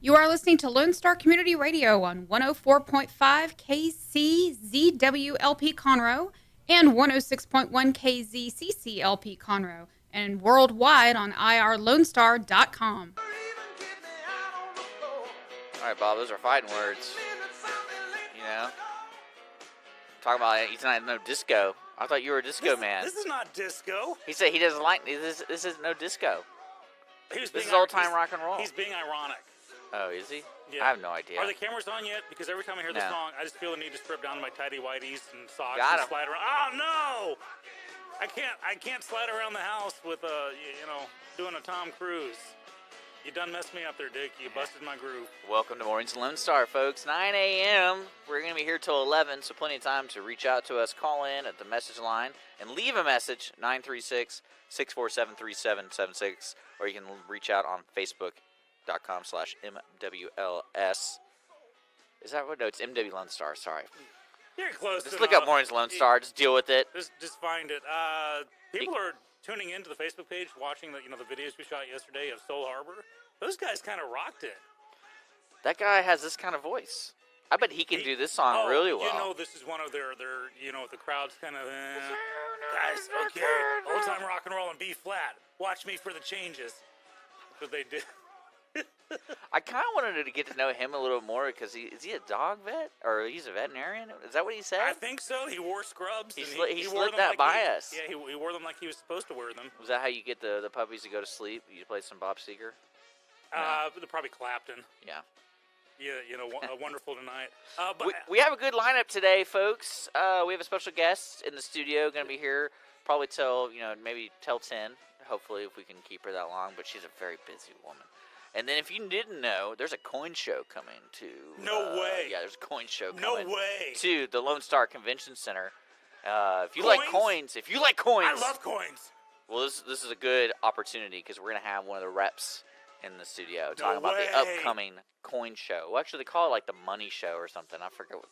You are listening to Lone Star Community Radio on 104.5 KCZWLP Conroe and 106.1 KZCCLP Conroe and worldwide on irlonestar.com. All right, Bob, those are fighting words. You know? Talking about he's not no disco. I thought you were a disco man. This is not disco. He said he doesn't like this. This is no disco. This is old time rock and roll. He's being ironic. Oh, is he? Yeah. I have no idea. Are the cameras on yet? Because every time I hear the song, I just feel the need to strip down to my tidy whities and socks and slide around. Oh no! I can't slide around the house with doing a Tom Cruise. You done messed me up there, Dick. You busted my groove. Welcome to Mornings Lone Star, folks. 9 a.m. We're going to be here till 11, so plenty of time to reach out to us, call in at the message line, and leave a message, 936-647-3776, or you can reach out on Facebook.com/MWLS. Is that what? No, it's MW Lone Star, sorry. You're close Just look up Mornings Lone Star. Just deal with it. Just find it. People are tuning into the Facebook page, watching the videos we shot yesterday of Soul Harbor. Those guys kind of rocked it. That guy has this kind of voice. I bet he can do this song really well. This is one of their the crowd's kind of, guys, okay, old time rock and roll and B flat. Watch me for the changes. That's what they did. I kind of wanted to get to know him a little more because is he a dog vet or he's a veterinarian? Is that what he said? I think so. He wore scrubs. He slid that by us. Yeah, he wore them like he was supposed to wear them. Was that how you get the puppies to go to sleep? You play some Bob Seger? They're probably Clapton. Yeah. Yeah, Wonderful Tonight. But we have a good lineup today, folks. We have a special guest in the studio, going to be here probably till maybe till 10. Hopefully, if we can keep her that long. But she's a very busy woman. And then if you didn't know, there's a coin show coming to... No way. Yeah, there's a coin show coming to the Lone Star Convention Center. If you like coins... I love coins. Well, this is a good opportunity because we're going to have one of the reps in the studio talking about the upcoming coin show. Well, actually, they call it like the money show or something. I forget what...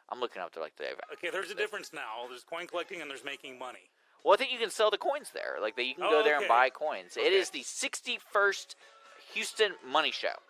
I'm looking up to the... Okay, there's a difference now. There's coin collecting and there's making money. Well, I think you can sell the coins there. You can go there and buy coins. Okay. It is the 61st... Houston Money Show,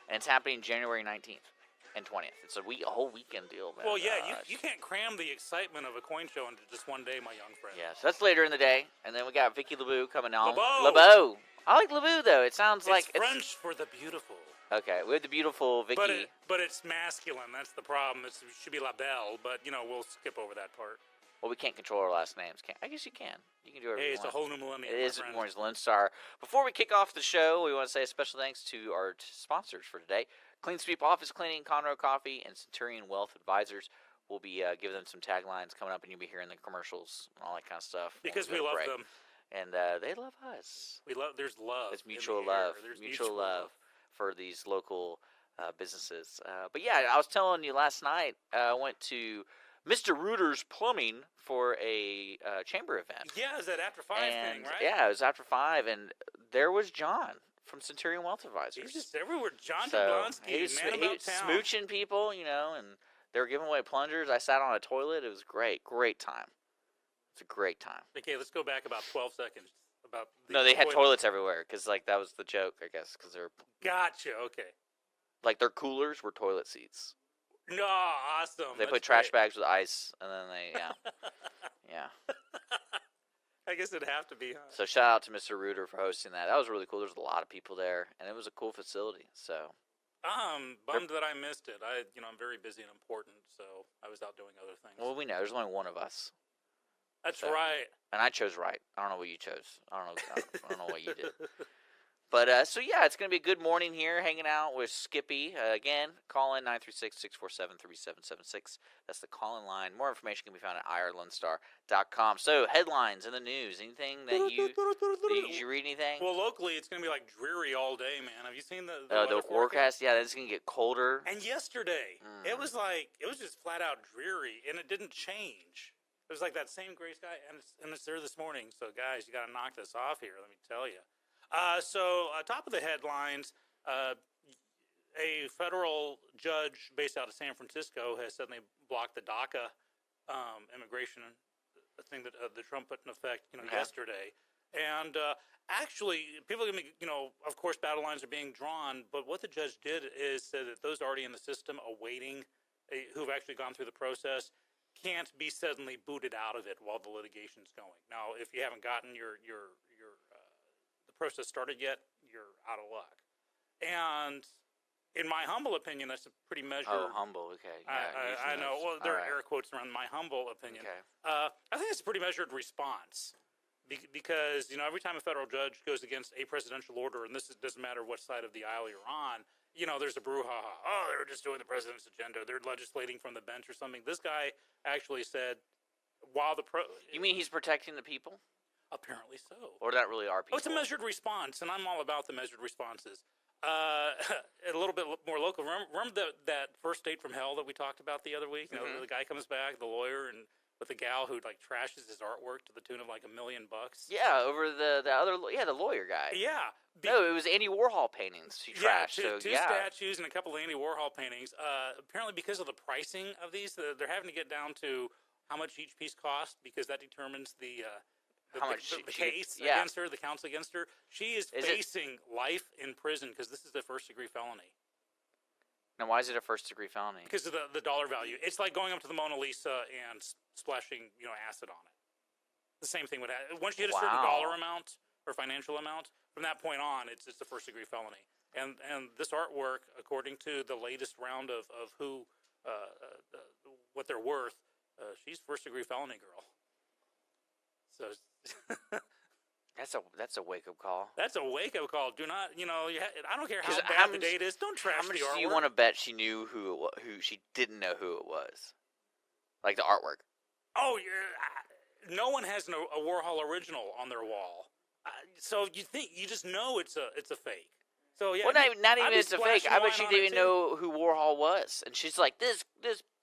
and it's happening January 19th and 20th. It's a whole weekend deal, man. Well, yeah, you can't cram the excitement of a coin show into just one day, my young friend. Yeah, so that's later in the day, and then we got Vicky LeBeau coming on. LeBeau! I like LeBeau, though. It sounds like... It's French for the beautiful. Okay, we have the beautiful Vicky. But it's masculine. That's the problem. It should be La Belle, but, we'll skip over that part. Well, we can't control our last names. I guess you can. You can do whatever you want. Hey, it's a whole new millennium. It is Morning's Lone Star. Before we kick off the show, we want to say a special thanks to our sponsors for today. Clean Sweep Office Cleaning, Conroe Coffee, and Centurion Wealth Advisors. We'll be giving them some taglines coming up, and you'll be hearing the commercials and all that kind of stuff. Because we love them. And they love us. There's love. It's mutual love. There's mutual love for these local businesses. But yeah, I was telling you last night, I went to Mr. Reuter's Plumbing for a chamber event. Yeah, it was that after 5 thing, right? Yeah, it was after 5, and there was John from Centurion Wealth Advisors. He's just everywhere. John Jablonski, he was town. Smooching people, and they were giving away plungers. I sat on a toilet. It was great. Great time. It's a great time. Okay, let's go back about 12 seconds. No, they had toilets everywhere because, that was the joke, I guess, because they're... Gotcha, okay. Their coolers were toilet seats. No, awesome. They put trash bags with ice, and then they, yeah. I guess it'd have to be, huh? So shout out to Mr. Reuter for hosting that. That was really cool. There was a lot of people there, and it was a cool facility, so. Bummed that I missed it. I'm very busy and important, so I was out doing other things. Well, we know. There's only one of us. That's right. And I chose right. I don't know what you chose. I don't know what you did. But, it's going to be a good morning here, hanging out with Skippy. Again, call in 936-647-3776. That's the call-in line. More information can be found at irlonestar.com. So, headlines in the news. Anything did you read anything? Well, locally, it's going to be dreary all day, man. Have you seen the forecast? Yeah, it's going to get colder. And yesterday, it was just flat out dreary, and it didn't change. It was that same gray sky, and it's there this morning. So, guys, you got to knock this off here, let me tell you. Top of the headlines, a federal judge based out of San Francisco has suddenly blocked the DACA immigration thing that the Trump put in effect, yesterday. And actually, people are going to be, of course, battle lines are being drawn. But what the judge did is said that those already in the system awaiting, who've actually gone through the process, can't be suddenly booted out of it while the litigation's going. Now, if you haven't gotten the process started yet, you're out of luck. And in my humble opinion, that's a pretty measured. Oh, humble. Okay. Yeah, I know. Well, there are right. air quotes around my humble opinion. Okay. I think it's a pretty measured response because every time a federal judge goes against a presidential order, and doesn't matter what side of the aisle you're on, there's a brouhaha. Oh, they were just doing the president's agenda. They're legislating from the bench or something. This guy actually said, while You mean he's protecting the people? Apparently so. Or not really our people? Oh, it's a measured response, and I'm all about the measured responses. A little bit more local. Remember that first date from hell that we talked about the other week? The guy comes back, the lawyer, and with the gal who trashes his artwork to the tune of $1 million. Yeah, over the lawyer guy. Yeah. No, it was Andy Warhol paintings she trashed. Two statues and a couple of Andy Warhol paintings. Apparently, because of the pricing of these, they're having to get down to how much each piece costs because that determines the case against her, the counts against her. She is facing life in prison because this is a first-degree felony. Now, why is it a first-degree felony? Because of the dollar value. It's like going up to the Mona Lisa and splashing acid on it. The same thing would happen. Once you hit a certain dollar amount or financial amount, from that point on, it's a first-degree felony. And this artwork, according to the latest round of who what they're worth, she's first-degree felony girl. So that's a wake-up call. That's a wake-up call. Do not, I don't care how bad the date is. Don't trash the artwork. How much do you want to bet she knew who she didn't know who it was? Like the artwork. Oh, no one has a Warhol original on their wall. So you just know it's a fake. So yeah. Well, not even it's a fake. I bet she didn't even know who Warhol was, and she's like, this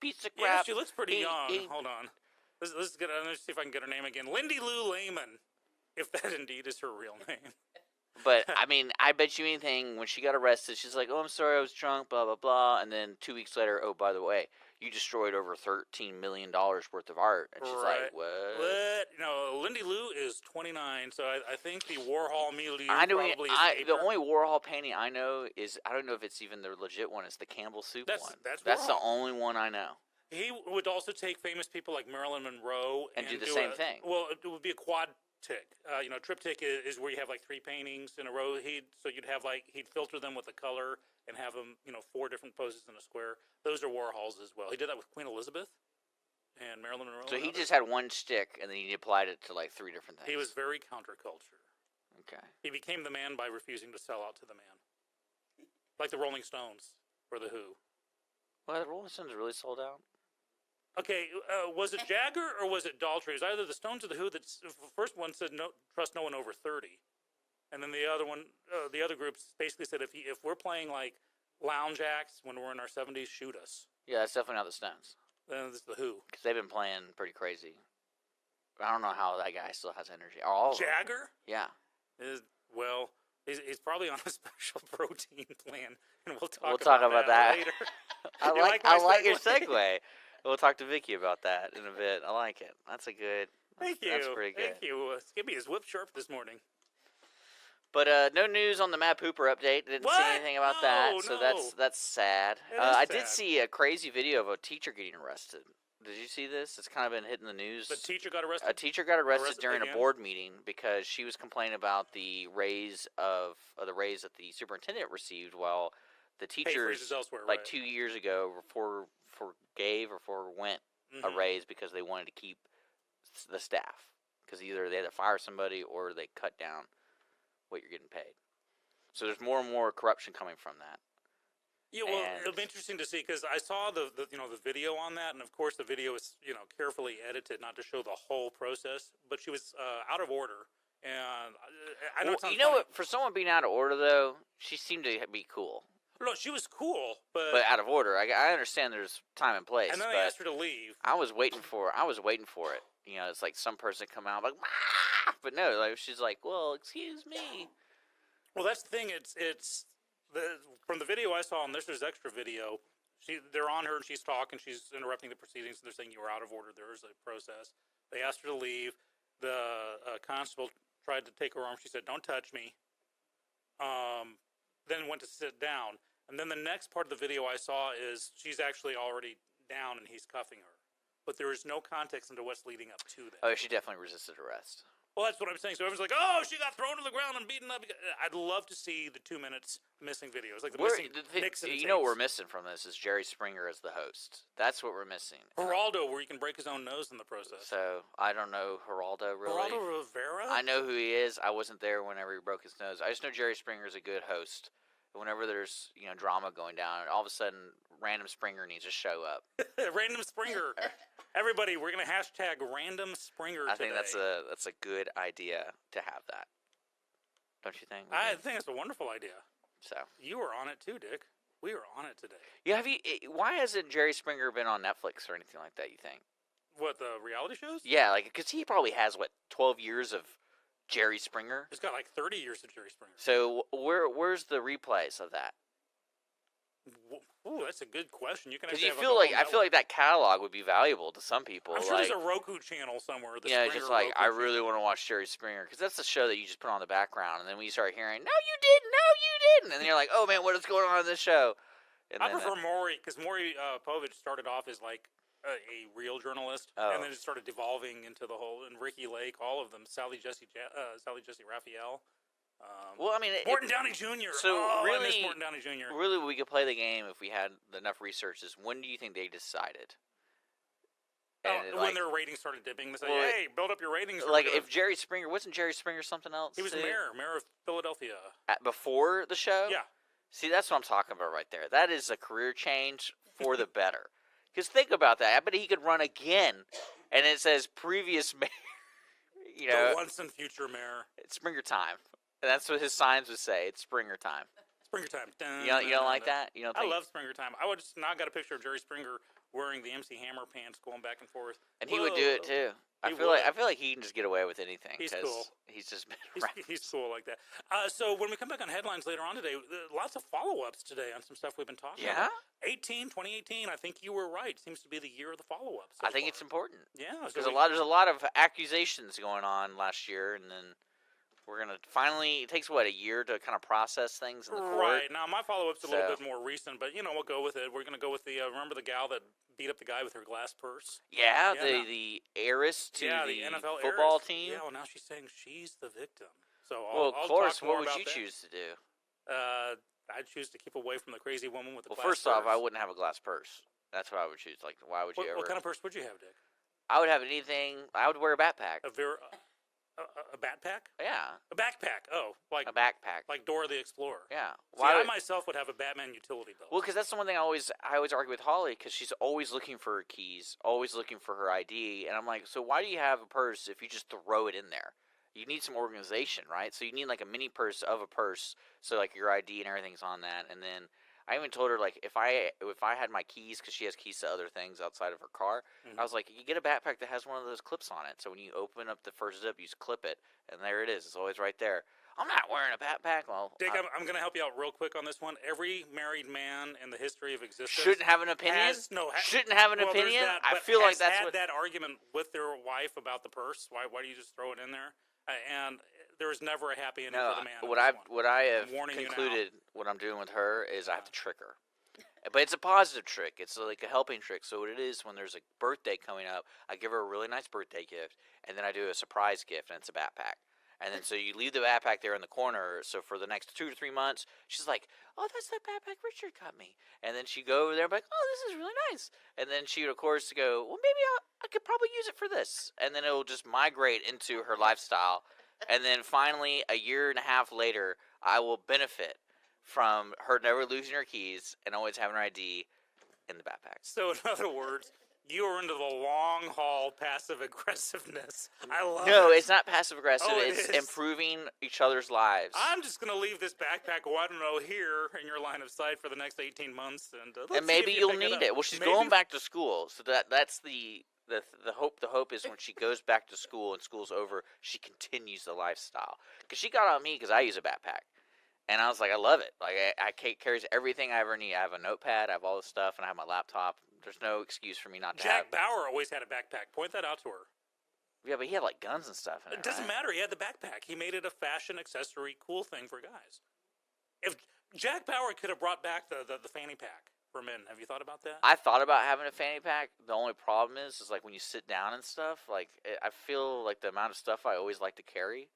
piece of crap. Yeah, she looks pretty young. Hold on. Let's see if I can get her name again. Lindy Lou Lehman, if that indeed is her real name. But, I mean, I bet you anything, when she got arrested, she's like, oh, I'm sorry, I was drunk, blah, blah, blah. And then 2 weeks later, oh, by the way, you destroyed over $13 million worth of art. And she's like, what? Lindy Lou is 29, so I think the Warhol milieu probably escaped the her. only Warhol painting I know is, I don't know if it's even the legit one, it's the Campbell Soup one. That's the only one I know. He would also take famous people like Marilyn Monroe and do the same thing. Well, it would be a quadtic. Triptych is where you have 3 paintings in a row. You'd have he'd filter them with the color and have them 4 different poses in a square. Those are Warhols as well. He did that with Queen Elizabeth and Marilyn Monroe. So he just had one stick and then he applied it to 3 different things. He was very counterculture. Okay. He became the man by refusing to sell out to the man, like the Rolling Stones or the Who. Well, the Rolling Stones really sold out. Okay, was it Jagger or was it Daltrey? It was either the Stones or the Who. The first one said no, trust no one over 30, and then the other one, the other groups basically said if we're playing lounge acts when we're in our 70s, shoot us. Yeah, that's definitely not the Stones. Then it's the Who. Because they've been playing pretty crazy. I don't know how that guy still has energy. All Jagger? Yeah. He's probably on a special protein plan, and we'll talk about that later. I like your segue. We'll talk to Vicky about that in a bit. I like it. That's good. Thank you. That's pretty good. Thank you. Skippy is whip sharp this morning. But no news on the Matt Pooper update. Didn't see anything about that. So that's sad. I did see a crazy video of a teacher getting arrested. Did you see this? It's kind of been hitting the news. The teacher got arrested? A teacher got arrested during a board meeting because she was complaining about the raise that the superintendent received while the teachers elsewhere, 2 years ago forwent a raise because they wanted to keep the staff because either they had to fire somebody or they cut down what you're getting paid. So there's more and more corruption coming from that. Yeah, well, it'll be interesting to see because I saw the video on that, and of course the video is carefully edited not to show the whole process. But she was out of order, and I know. What? For someone being out of order, though, she seemed to be cool. No, she was cool, but out of order. I understand there's time and place. And then they asked her to leave. I was waiting for it. It's like some person come out like, Wah! But no, she's like, well, excuse me. Well, that's the thing. It's from the video I saw, and there's extra video. They're on her, and she's talking. She's interrupting the proceedings. And they're saying you were out of order. There is a process. They asked her to leave. The constable tried to take her arm. She said, "Don't touch me." Then went to sit down. And then the next part of the video I saw is she's actually already down and he's cuffing her. But there is no context into what's leading up to that. Oh, she definitely resisted arrest. Well, that's what I'm saying. So everyone's like, "Oh, she got thrown to the ground and beaten up." I'd love to see the 2 minutes missing videos, like the missing Nixon You know what we're tapes. missing from this is Jerry Springer as the host. That's what we're missing. Geraldo, where you can break his own nose in the process. So I don't know Geraldo really. Geraldo Rivera? I know who he is. I wasn't there whenever he broke his nose. I just know Jerry Springer is a good host. Whenever there's drama going down, all of a sudden random Springer needs to show up. Random Springer. Everybody, we're gonna hashtag Random Springer today. I think that's a good idea to have that. Don't you think? I think it's a wonderful idea. So you were on it too, Dick. We were on it today. Yeah, why hasn't Jerry Springer been on Netflix or anything like that? You think? What, the reality shows? Yeah, like because he probably has 12 years of Jerry Springer. He's got like 30 years of Jerry Springer. So where's the replays of that? Ooh, that's a good question. You can because I feel like that catalog would be valuable to some people. I'm sure there's a Roku channel somewhere. Yeah, just like I really want to watch Jerry Springer because that's the show that you just put on the background, and then when you start hearing, "No, you didn't," "No, you didn't," and then you're like, "Oh man, what is going on in this show?" And I prefer Maury because Maury Povich started off as like a real journalist, and then it started devolving into the whole. And Ricky Lake, all of them, Sally Jesse Raphael. Well, I mean, Morton Downey Jr. So really, I miss Morton Downey Jr. Really, we could play the game if we had enough researches. When do you think they decided? When their ratings started dipping, they said, "Hey, build up your ratings." Like if Jerry Springer wasn't Jerry Springer something else? He was mayor of Philadelphia. Before the show? Yeah. See, that's what I'm talking about right there. That is a career change for the better. Because think about that. I bet he could run again, and it says previous mayor. The once and future mayor. It's Springer time. And that's what his signs would say. It's Springer time. Springer time. You don't like that? You don't think? I love Springer time. I would just now got a picture of Jerry Springer wearing the MC Hammer pants, going back and forth. And he would do it too. I feel like he can just get away with anything. He's cool. He's just been he's cool like that. So when we come back on headlines later on today, lots of follow-ups today on some stuff we've been talking about. 2018, I think you were right. Seems to be the year of the follow-ups. I think it's important. Yeah. Because there's a lot of accusations going on last year, and then we're going to finally, it takes, a year to kind of process things in the court? Right. Now, my follow-up's a little bit more recent, but, we'll go with it. We're going to go with the, remember the gal that beat up the guy with her glass purse? Yeah, the heiress to the NFL football heiress. team? Yeah, well, now she's saying she's the victim. So I'll Cloris, what would you choose to do? I'd choose to keep away from the crazy woman with the glass purse. Well, first off, I wouldn't have a glass purse. That's what I would choose. Like, why would you ever? What kind of purse would you have, Dick? I would have anything. I would wear a backpack. A backpack? Yeah. A backpack. Oh, like a backpack, like Dora the Explorer. Yeah. I myself would have a Batman utility belt. Well, because that's the one thing I always argue with Holly, because she's always looking for her keys, always looking for her ID, and I'm like, so why do you have a purse if you just throw it in there? You need some organization, right? So you need like a mini purse of a purse, so like your ID and everything's on that, and then I even told her, like, if I had my keys, because she has keys to other things outside of her car, I was like, you get a backpack that has one of those clips on it. So when you open up the first zip, you just clip it, and there it is. It's always right there. I'm not wearing a backpack. Well, Dick, I'm going to help you out real quick on this one. Every married man in the history of existence shouldn't have an opinion. Shouldn't have an opinion. I feel like that's had that argument with their wife about the purse. Why do you just throw it in there? And there was never a happy ending for the man. What I have concluded, what I'm doing with her is I have to trick her. But it's a positive trick. It's like a helping trick. So what it is, when there's a birthday coming up, I give her a really nice birthday gift, and then I do a surprise gift, and it's a backpack. And then so you leave the backpack there in the corner. So for the next 2 to 3 months, she's like, "Oh, that's that backpack Richard got me." And then she'd go over there and be like, "Oh, this is really nice." And then she would, of course, go, "Well, maybe I could probably use it for this." And then it will just migrate into her lifestyle. And then finally, a year and a half later, I will benefit from her never losing her keys and always having her ID in the backpack. So in other words, you are into the long haul passive aggressiveness. I love it. No, it's not passive aggressive. Oh, it's improving each other's lives. I'm just going to leave this backpack, here in your line of sight for the next 18 months. And maybe you'll need it. Well, she's going back to school. So that's the hope. The hope is when she goes back to school and school's over, she continues the lifestyle. Because she got on me because I use a backpack. And I was like, I love it. Like, I carries everything I ever need. I have a notepad, I have all this stuff, and I have my laptop. There's no excuse for me not to have. Jack Bauer always had a backpack. Point that out to her. Yeah, but he had like guns and stuff in it. It doesn't right? matter. He had the backpack. He made it a fashion accessory, cool thing for guys. If Jack Bauer could have brought back the fanny pack for men, have you thought about that? I thought about having a fanny pack. The only problem is like when you sit down and stuff. Like I feel like the amount of stuff I always like to carry,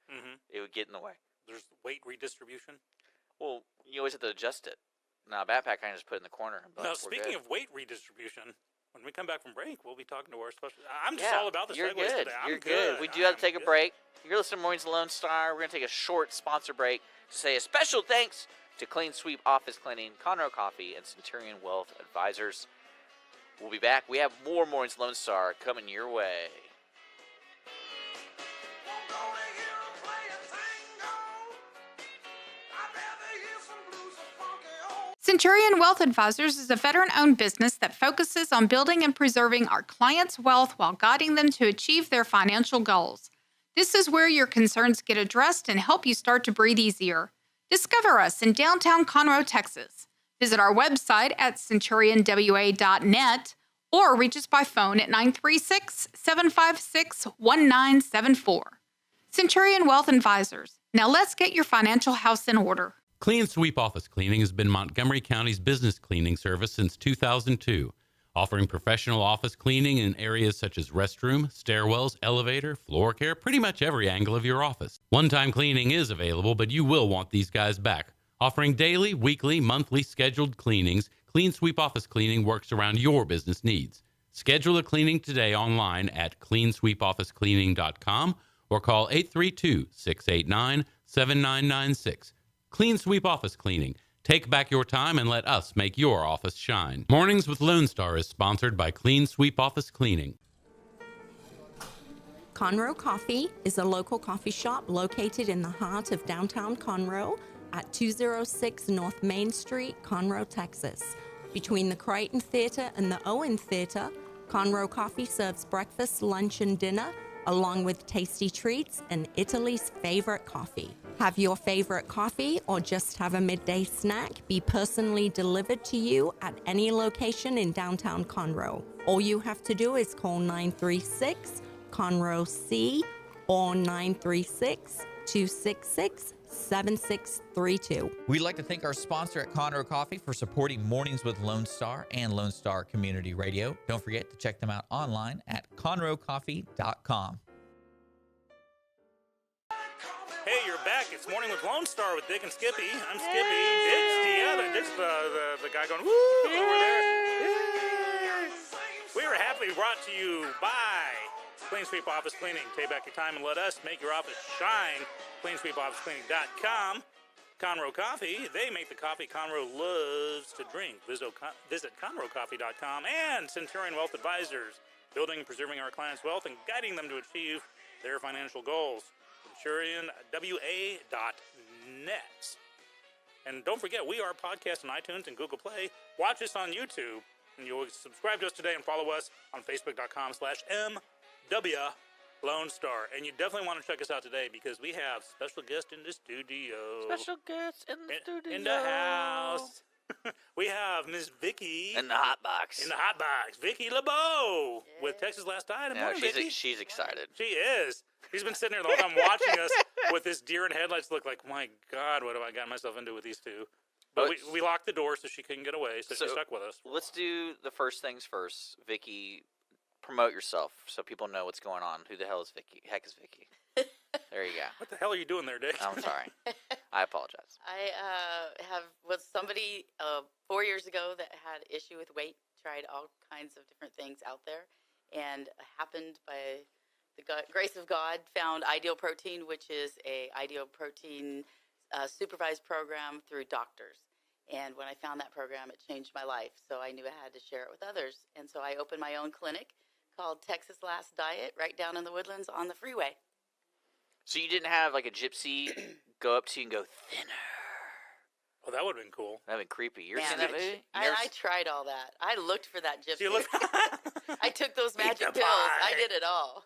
it would get in the way. There's weight redistribution. Well, you always have to adjust it. Now, a backpack I can just put in the corner. And Now, speaking of weight redistribution, when we come back from break, we'll be talking to our special. I'm just yeah, all about the you're segues good. today. You're good. We do have to take a good. break. You're listening to Mornings with Lone Star. We're going to take a short sponsor break to say a special thanks to Clean Sweep Office Cleaning, Conroe Coffee, and Centurion Wealth Advisors. We'll be back. We have more Mornings with Lone Star coming your way. Centurion Wealth Advisors is a veteran-owned business that focuses on building and preserving our clients' wealth while guiding them to achieve their financial goals. This is where your concerns get addressed and help you start to breathe easier. Discover us in downtown Conroe, Texas. Visit our website at centurionwa.net or reach us by phone at 936-756-1974. Centurion Wealth Advisors. Now let's get your financial house in order. Clean Sweep Office Cleaning has been Montgomery County's business cleaning service since 2002, offering professional office cleaning in areas such as restroom, stairwells, elevator, floor care, pretty much every angle of your office. One-time cleaning is available, but you will want these guys back. Offering daily, weekly, monthly scheduled cleanings, Clean Sweep Office Cleaning works around your business needs. Schedule a cleaning today online at cleansweepofficecleaning.com or call 832-689-7996. Clean Sweep Office Cleaning. Take back your time and let us make your office shine. Mornings with Lone Star is sponsored by Clean Sweep Office Cleaning. Conroe Coffee is a local coffee shop located in the heart of downtown Conroe at 206 North Main Street, Conroe, Texas. Between the Crichton Theater and the Owen Theater, Conroe Coffee serves breakfast, lunch, and dinner, along with tasty treats and Italy's favorite coffee. Have your favorite coffee or just have a midday snack be personally delivered to you at any location in downtown Conroe. All you have to do is call 936-CONROE-C or 936-266-7632. We'd like to thank our sponsor at Conroe Coffee for supporting Mornings with Lone Star and Lone Star Community Radio. Don't forget to check them out online at conroecoffee.com. Hey, you're back. It's Morning with Lone Star with Dick and Skippy. I'm Skippy. Dick's the guy going, woo, over there. We are happily brought to you by Clean Sweep Office Cleaning. Take back your time and let us make your office shine. CleanSweepOfficeCleaning.com. Conroe Coffee. They make the coffee Conroe loves to drink. Visit ConroeCoffee.com. And Centurion Wealth Advisors. Building and preserving our clients' wealth and guiding them to achieve their financial goals. CenturionWA.net. And don't forget, we are podcast on iTunes and Google Play. Watch us on YouTube. And you'll subscribe to us today and follow us on Facebook.com/MW Lone Star. And you definitely want to check us out today because we have special guest in the studio. Special guests in the studio. In the house. We have Miss Vicky. In the hot box. In the hot box. Vicky LeBeau with Texas Last Item. No, Vicky. she's excited. She is. She's been sitting there the whole time watching us with this deer in headlights look like, my God, what have I gotten myself into with these two? But we locked the door so she couldn't get away, so she stuck with us. Let's do the first things first. Vicky, promote yourself so people know what's going on. Who the hell is Vicky? Heck is Vicky? There you go. What the hell are you doing there, Dick? I'm sorry. I apologize. I was somebody 4 years ago that had issue with weight, tried all kinds of different things out there, and happened by the grace of God, found Ideal Protein, which is a Ideal Protein supervised program through doctors. And when I found that program, it changed my life. So I knew I had to share it with others. And so I opened my own clinic called Texas Last Diet right down in the Woodlands on the freeway. So you didn't have like a gypsy go up to you and go thinner? Oh, that would have been cool. That would have been creepy. You ever Man, seen that movie? I tried all that. I looked for that gypsy. She looked. I took those magic the pills. pie. I did it all.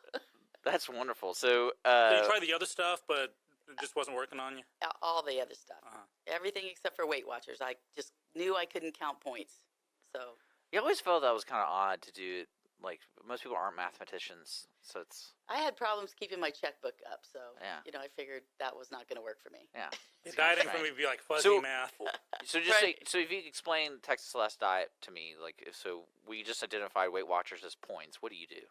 That's wonderful. So, You tried the other stuff, but it just wasn't working on you? All the other stuff. Uh-huh. Everything except for Weight Watchers. I just knew I couldn't count points. So you always felt that was kind of odd to do like most people aren't mathematicians, so it's I had problems keeping my checkbook up, so Yeah. I figured that was not going to work for me. yeah. The It's kinda dieting for strange. me would be like fuzzy So- math. So just Right. so if you could explain Texas Celeste diet to me, like so we just identified Weight Watchers as points. What do you do?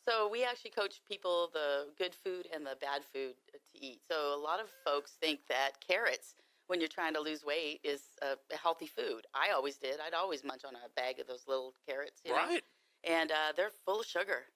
So we actually coach people the good food and the bad food to eat. So a lot of folks think that carrots, when you're trying to lose weight, is a healthy food. I always did. I'd always munch on a bag of those little carrots, Right. and they're full of sugar.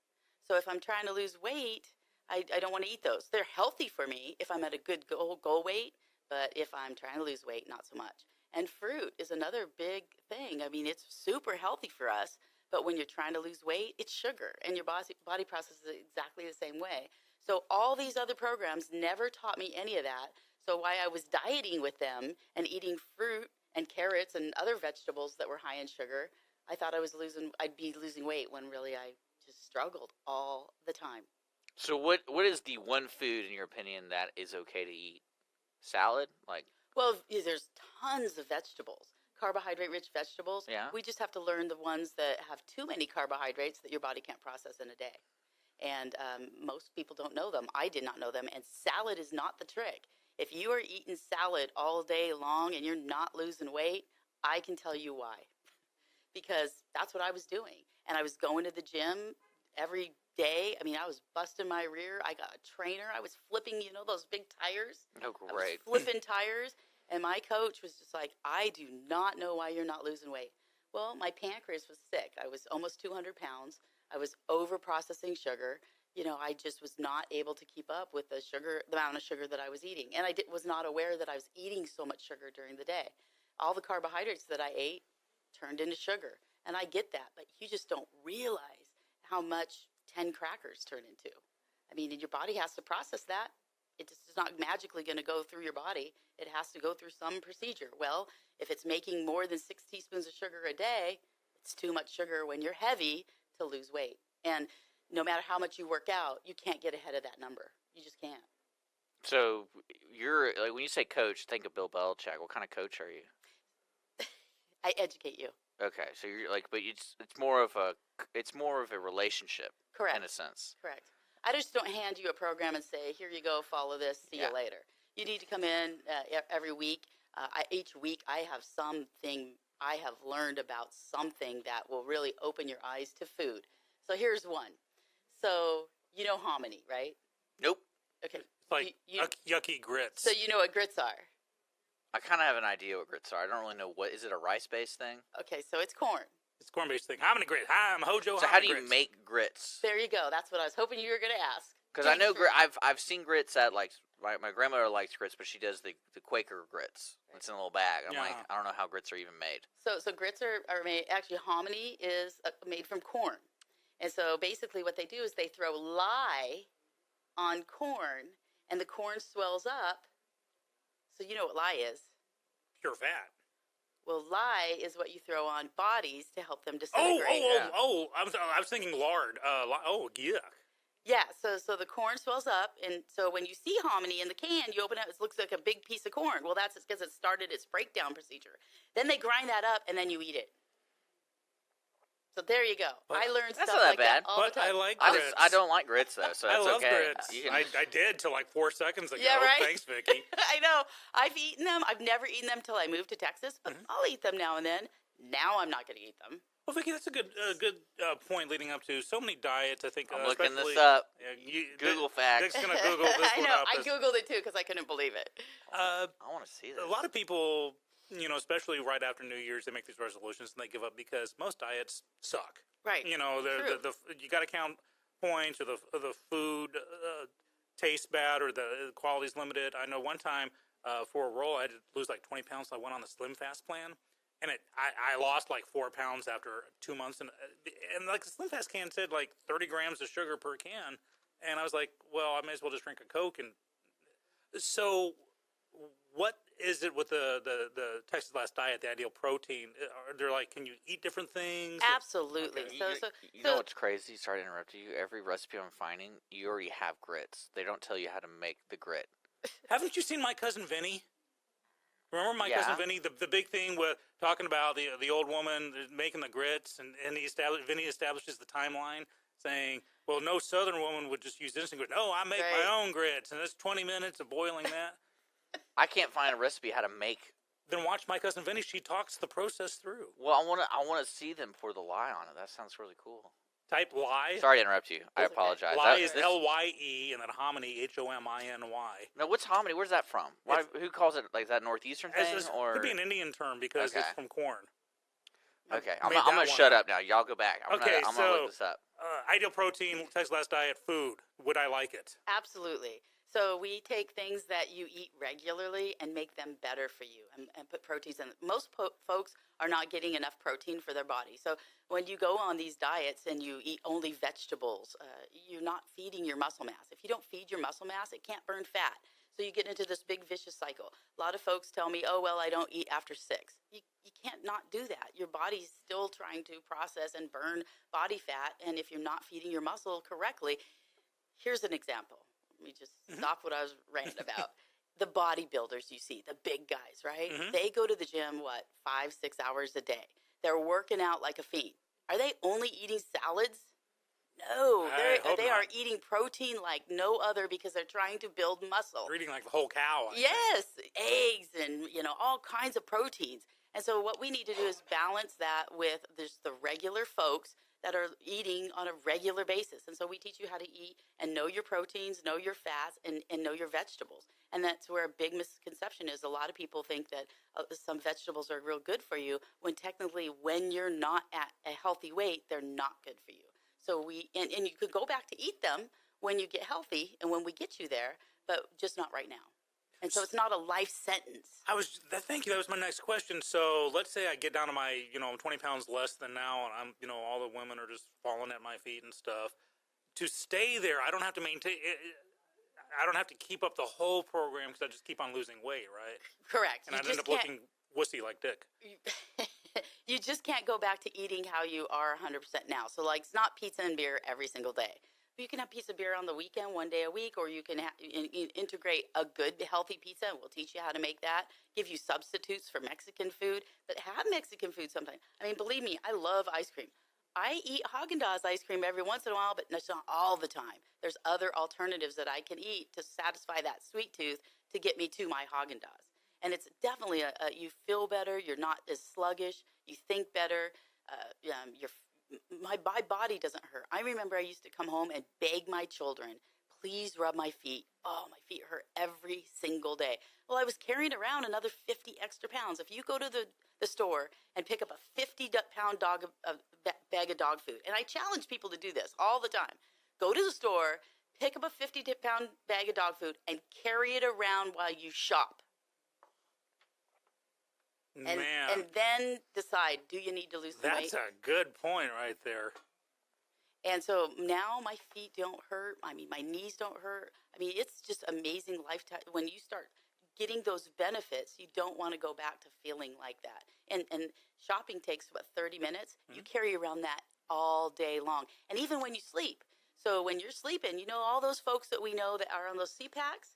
So if I'm trying to lose weight, I don't want to eat those. They're healthy for me if I'm at a good goal weight, but if I'm trying to lose weight, not so much. And fruit is another big thing. I mean, it's super healthy for us, but when you're trying to lose weight, it's sugar, and your body processes it exactly the same way. So all these other programs never taught me any of that. So while I was dieting with them and eating fruit and carrots and other vegetables that were high in sugar, I thought I'd be losing weight when really I just struggled all the time. So what is the one food in your opinion that is okay to eat? Salad, like Well, there's tons of vegetables, carbohydrate-rich vegetables. Yeah. We just have to learn the ones that have too many carbohydrates that your body can't process in a day. And most people don't know them. I did not know them. And salad is not the trick. If you are eating salad all day long and you're not losing weight, I can tell you why. Because that's what I was doing. And I was going to the gym every day. I mean, I was busting my rear. I got a trainer. I was flipping, those big tires. oh I great. was flipping tires. And my coach was just like, I do not know why you're not losing weight. Well, my pancreas was sick. I was almost 200 pounds. I was over processing sugar. I just was not able to keep up with the amount of sugar that I was eating. And I was not aware that I was eating so much sugar during the day. All the carbohydrates that I ate turned into sugar. And I get that, but you just don't realize how much 10 crackers turn into. I mean, your body has to process that. It's just not magically going to go through your body. It has to go through some procedure. Well, if it's making more than 6 teaspoons of sugar a day, it's too much sugar when you're heavy to lose weight. And no matter how much you work out, you can't get ahead of that number. You just can't. So you're like when you say coach, think of Bill Belichick. What kind of coach are you? I educate you. Okay, so you're like, but it's more of a relationship Correct. in a sense. Correct. I just don't hand you a program and say, here you go, follow this, see Yeah. you later. You need to come in every week. Each week I have something I have learned about something that will really open your eyes to food. So here's one. So you know hominy, right? Nope. Okay. It's like yucky grits. So you know what grits are. I kind of have an idea what grits are. I don't really know what is it a rice-based thing. Okay, so it's corn. It's corn-based thing. Hominy grits. Hi, I'm Hojo. So how do you make grits? There you go. That's what I was hoping you were going to ask. Because I know I've seen grits at like my grandmother likes grits, but she does the Quaker grits. It's in a little bag. I'm like, Yeah. I don't know how grits are even made. So grits are made, actually hominy is made from corn. And so basically what they do is they throw lye on corn, and the corn swells up. So you know what lye is. Pure fat. Well, lye is what you throw on bodies to help them Oh, disintegrate. I was thinking lard. Yuck. Yeah, so the corn swells up, and so when you see hominy in the can, you open it, it looks like a big piece of corn. Well, that's because it started its breakdown procedure. Then they grind that up, and then you eat it. So there you go. But I learned that's stuff not that like that bad. all But the time. I like I grits. I don't like grits though, so I it's love okay. grits. You can, I did till like 4 seconds ago. Yeah, right? Thanks, Vicky. I know. I've eaten them. I've never eaten them till I moved to Texas, but Mm-hmm. I'll eat them now and then. Now I'm not going to eat them. Well, Vicky, that's a good point leading up to so many diets. I think I'm looking this especially- up. Yeah, Google facts. Dick's gonna Google this I one know. up. I Googled it too because I couldn't believe it. I want to see this. A lot of people, especially right after New Year's, they make these resolutions and they give up because most diets suck. Right. You True. you got to count points, or the food tastes bad, or the quality's limited. I know one time for a roll, I had to lose like 20 pounds, so I went on the Slim Fast plan, and I lost like 4 pounds after 2 months, and like the Slim Fast can said like 30 grams of sugar per can, and I was like, well, I may as well just drink a Coke. And so, what is it with the Texas Last diet, the ideal protein? Are they like, can you eat different things? Absolutely. Okay. You know what's crazy? Sorry to interrupt you. Every recipe I'm finding, you already have grits. They don't tell you how to make the grit. Haven't you seen My Cousin Vinny? Remember my Yeah. cousin Vinny, the big thing with talking about the old woman making the grits, and Vinny establishes the timeline, saying, well, no Southern woman would just use instant grits. No, I make my own grits, and it's 20 minutes of boiling that. I can't find a recipe how to make. Then watch my cousin Vinny. She talks the process through. Well, I want to see them pour the lye on it. That sounds really cool. Type lye. Sorry to interrupt you. I apologize. Lye is Lye, and then hominy, Hominy. No, what's hominy? Where's that from? Who calls it? Like, is that a northeastern thing? It could be an Indian term because it's from corn. Okay, I'm going to shut up now. Y'all go back. I'm going to look this up. Ideal protein, Texas Last Diet, food. Would I like it? Absolutely. So we take things that you eat regularly and make them better for you and put proteins in. Most folks are not getting enough protein for their body. So when you go on these diets and you eat only vegetables, you're not feeding your muscle mass. If you don't feed your muscle mass, it can't burn fat. So you get into this big vicious cycle. A lot of folks tell me, oh, well, I don't eat after 6. You can't not do that. Your body's still trying to process and burn body fat. And if you're not feeding your muscle correctly, here's an example. Let me just stop what I was ranting about. The bodybuilders you see, the big guys, right? They go to the gym, 5-6 hours a day. They're working out like a fiend. Are they only eating salads? No, they are eating protein like no other because they're trying to build muscle. They're eating like the whole cow. Yes, eggs and all kinds of proteins. And so what we need to do is balance that with the regular folks that are eating on a regular basis. And so we teach you how to eat and know your proteins, know your fats, and know your vegetables. And that's where a big misconception is. A lot of people think that some vegetables are real good for you, when technically when you're not at a healthy weight, they're not good for you. So and you could go back to eat them when you get healthy and when we get you there, but just not right now. And so it's not a life sentence. Thank you. That was my next question. So let's say I get down to my, I'm 20 pounds less than now, and I'm, all the women are just falling at my feet and stuff. To stay there, I don't have to maintain. I don't have to keep up the whole program because I just keep on losing weight, right? Correct. And I'd end up looking wussy like Dick. You just can't go back to eating how you are 100% now. So, it's not pizza and beer every single day. You can have pizza beer on the weekend, one day a week, or you can integrate a good, healthy pizza, and we'll teach you how to make that, give you substitutes for Mexican food, but have Mexican food sometimes. I mean, believe me, I love ice cream. I eat Haagen-Dazs ice cream every once in a while, but it's not all the time. There's other alternatives that I can eat to satisfy that sweet tooth to get me to my Haagen-Dazs. And it's definitely you feel better, you're not as sluggish, you think better, my body doesn't hurt. I remember I used to come home and beg my children, please rub my feet. Oh, my feet hurt every single day. Well, I was carrying around another 50 extra pounds. If you go to the store and pick up a 50-pound bag of dog food, and I challenge people to do this all the time, go to the store, pick up a 50-pound bag of dog food, and carry it around while you shop. And then decide, do you need to lose some weight? That's a good point right there. And so now my feet don't hurt. I mean, my knees don't hurt. I mean, it's just amazing lifetime. When you start getting those benefits, you don't want to go back to feeling like that. And shopping takes, 30 minutes? Mm-hmm. You carry around that all day long. And even when you sleep. So when you're sleeping, all those folks that we know that are on those CPACs,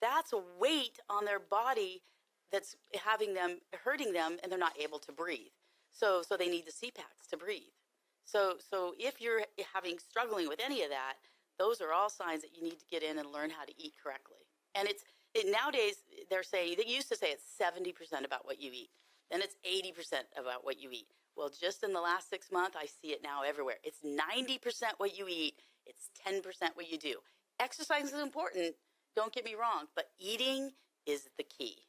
that's a weight on their body that's hurting them, and they're not able to breathe. So they need the CPACs to breathe. So if you're struggling with any of that, those are all signs that you need to get in and learn how to eat correctly. And nowadays they used to say it's 70% about what you eat. Then it's 80% about what you eat. Well, just in the last 6 months, I see it now everywhere. It's 90% what you eat. It's 10% what you do. Exercise is important. Don't get me wrong, but eating is the key.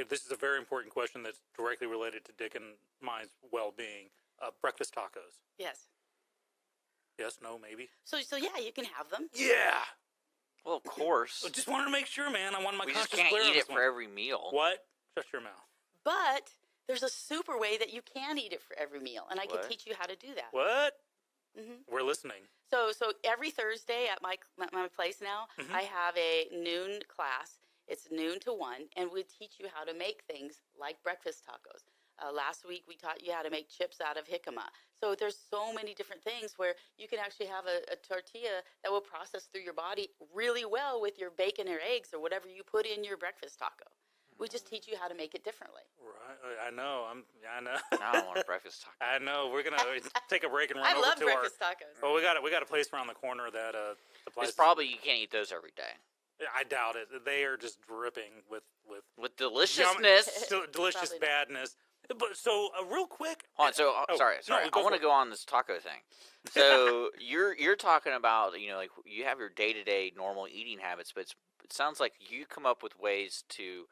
This is a very important question that's directly related to Dick and mine's well-being. Breakfast tacos. Yes. Yes, no, maybe. So yeah, you can have them. Yeah. Well, of course. I just wanted to make sure, man. I wanted my conscience clear. We just can't eat it for for every meal. What? Shut your mouth. But there's a super way that you can eat it for every meal, and I can teach you how to do that. What? Mm-hmm. We're listening. So every Thursday at my place now, I have a noon class. It's noon to 1, and we teach you how to make things like breakfast tacos. Last week, we taught you how to make chips out of jicama. So there's so many different things where you can actually have a tortilla that will process through your body really well with your bacon or eggs or whatever you put in your breakfast taco. We just teach you how to make it differently. Right. I know. I know. Now I want a breakfast taco. I know. We're gonna take a break and run I over love to breakfast tacos. Well, we got a place around the corner that the place. It's probably you can't eat those every day. I doubt it. They are just dripping with Deliciousness. delicious Probably not. badness. But so real quick. Hold on, so sorry. no, I go want to for go on this taco thing. So you're talking about like you have your day-to-day normal eating habits, but it sounds like you come up with ways to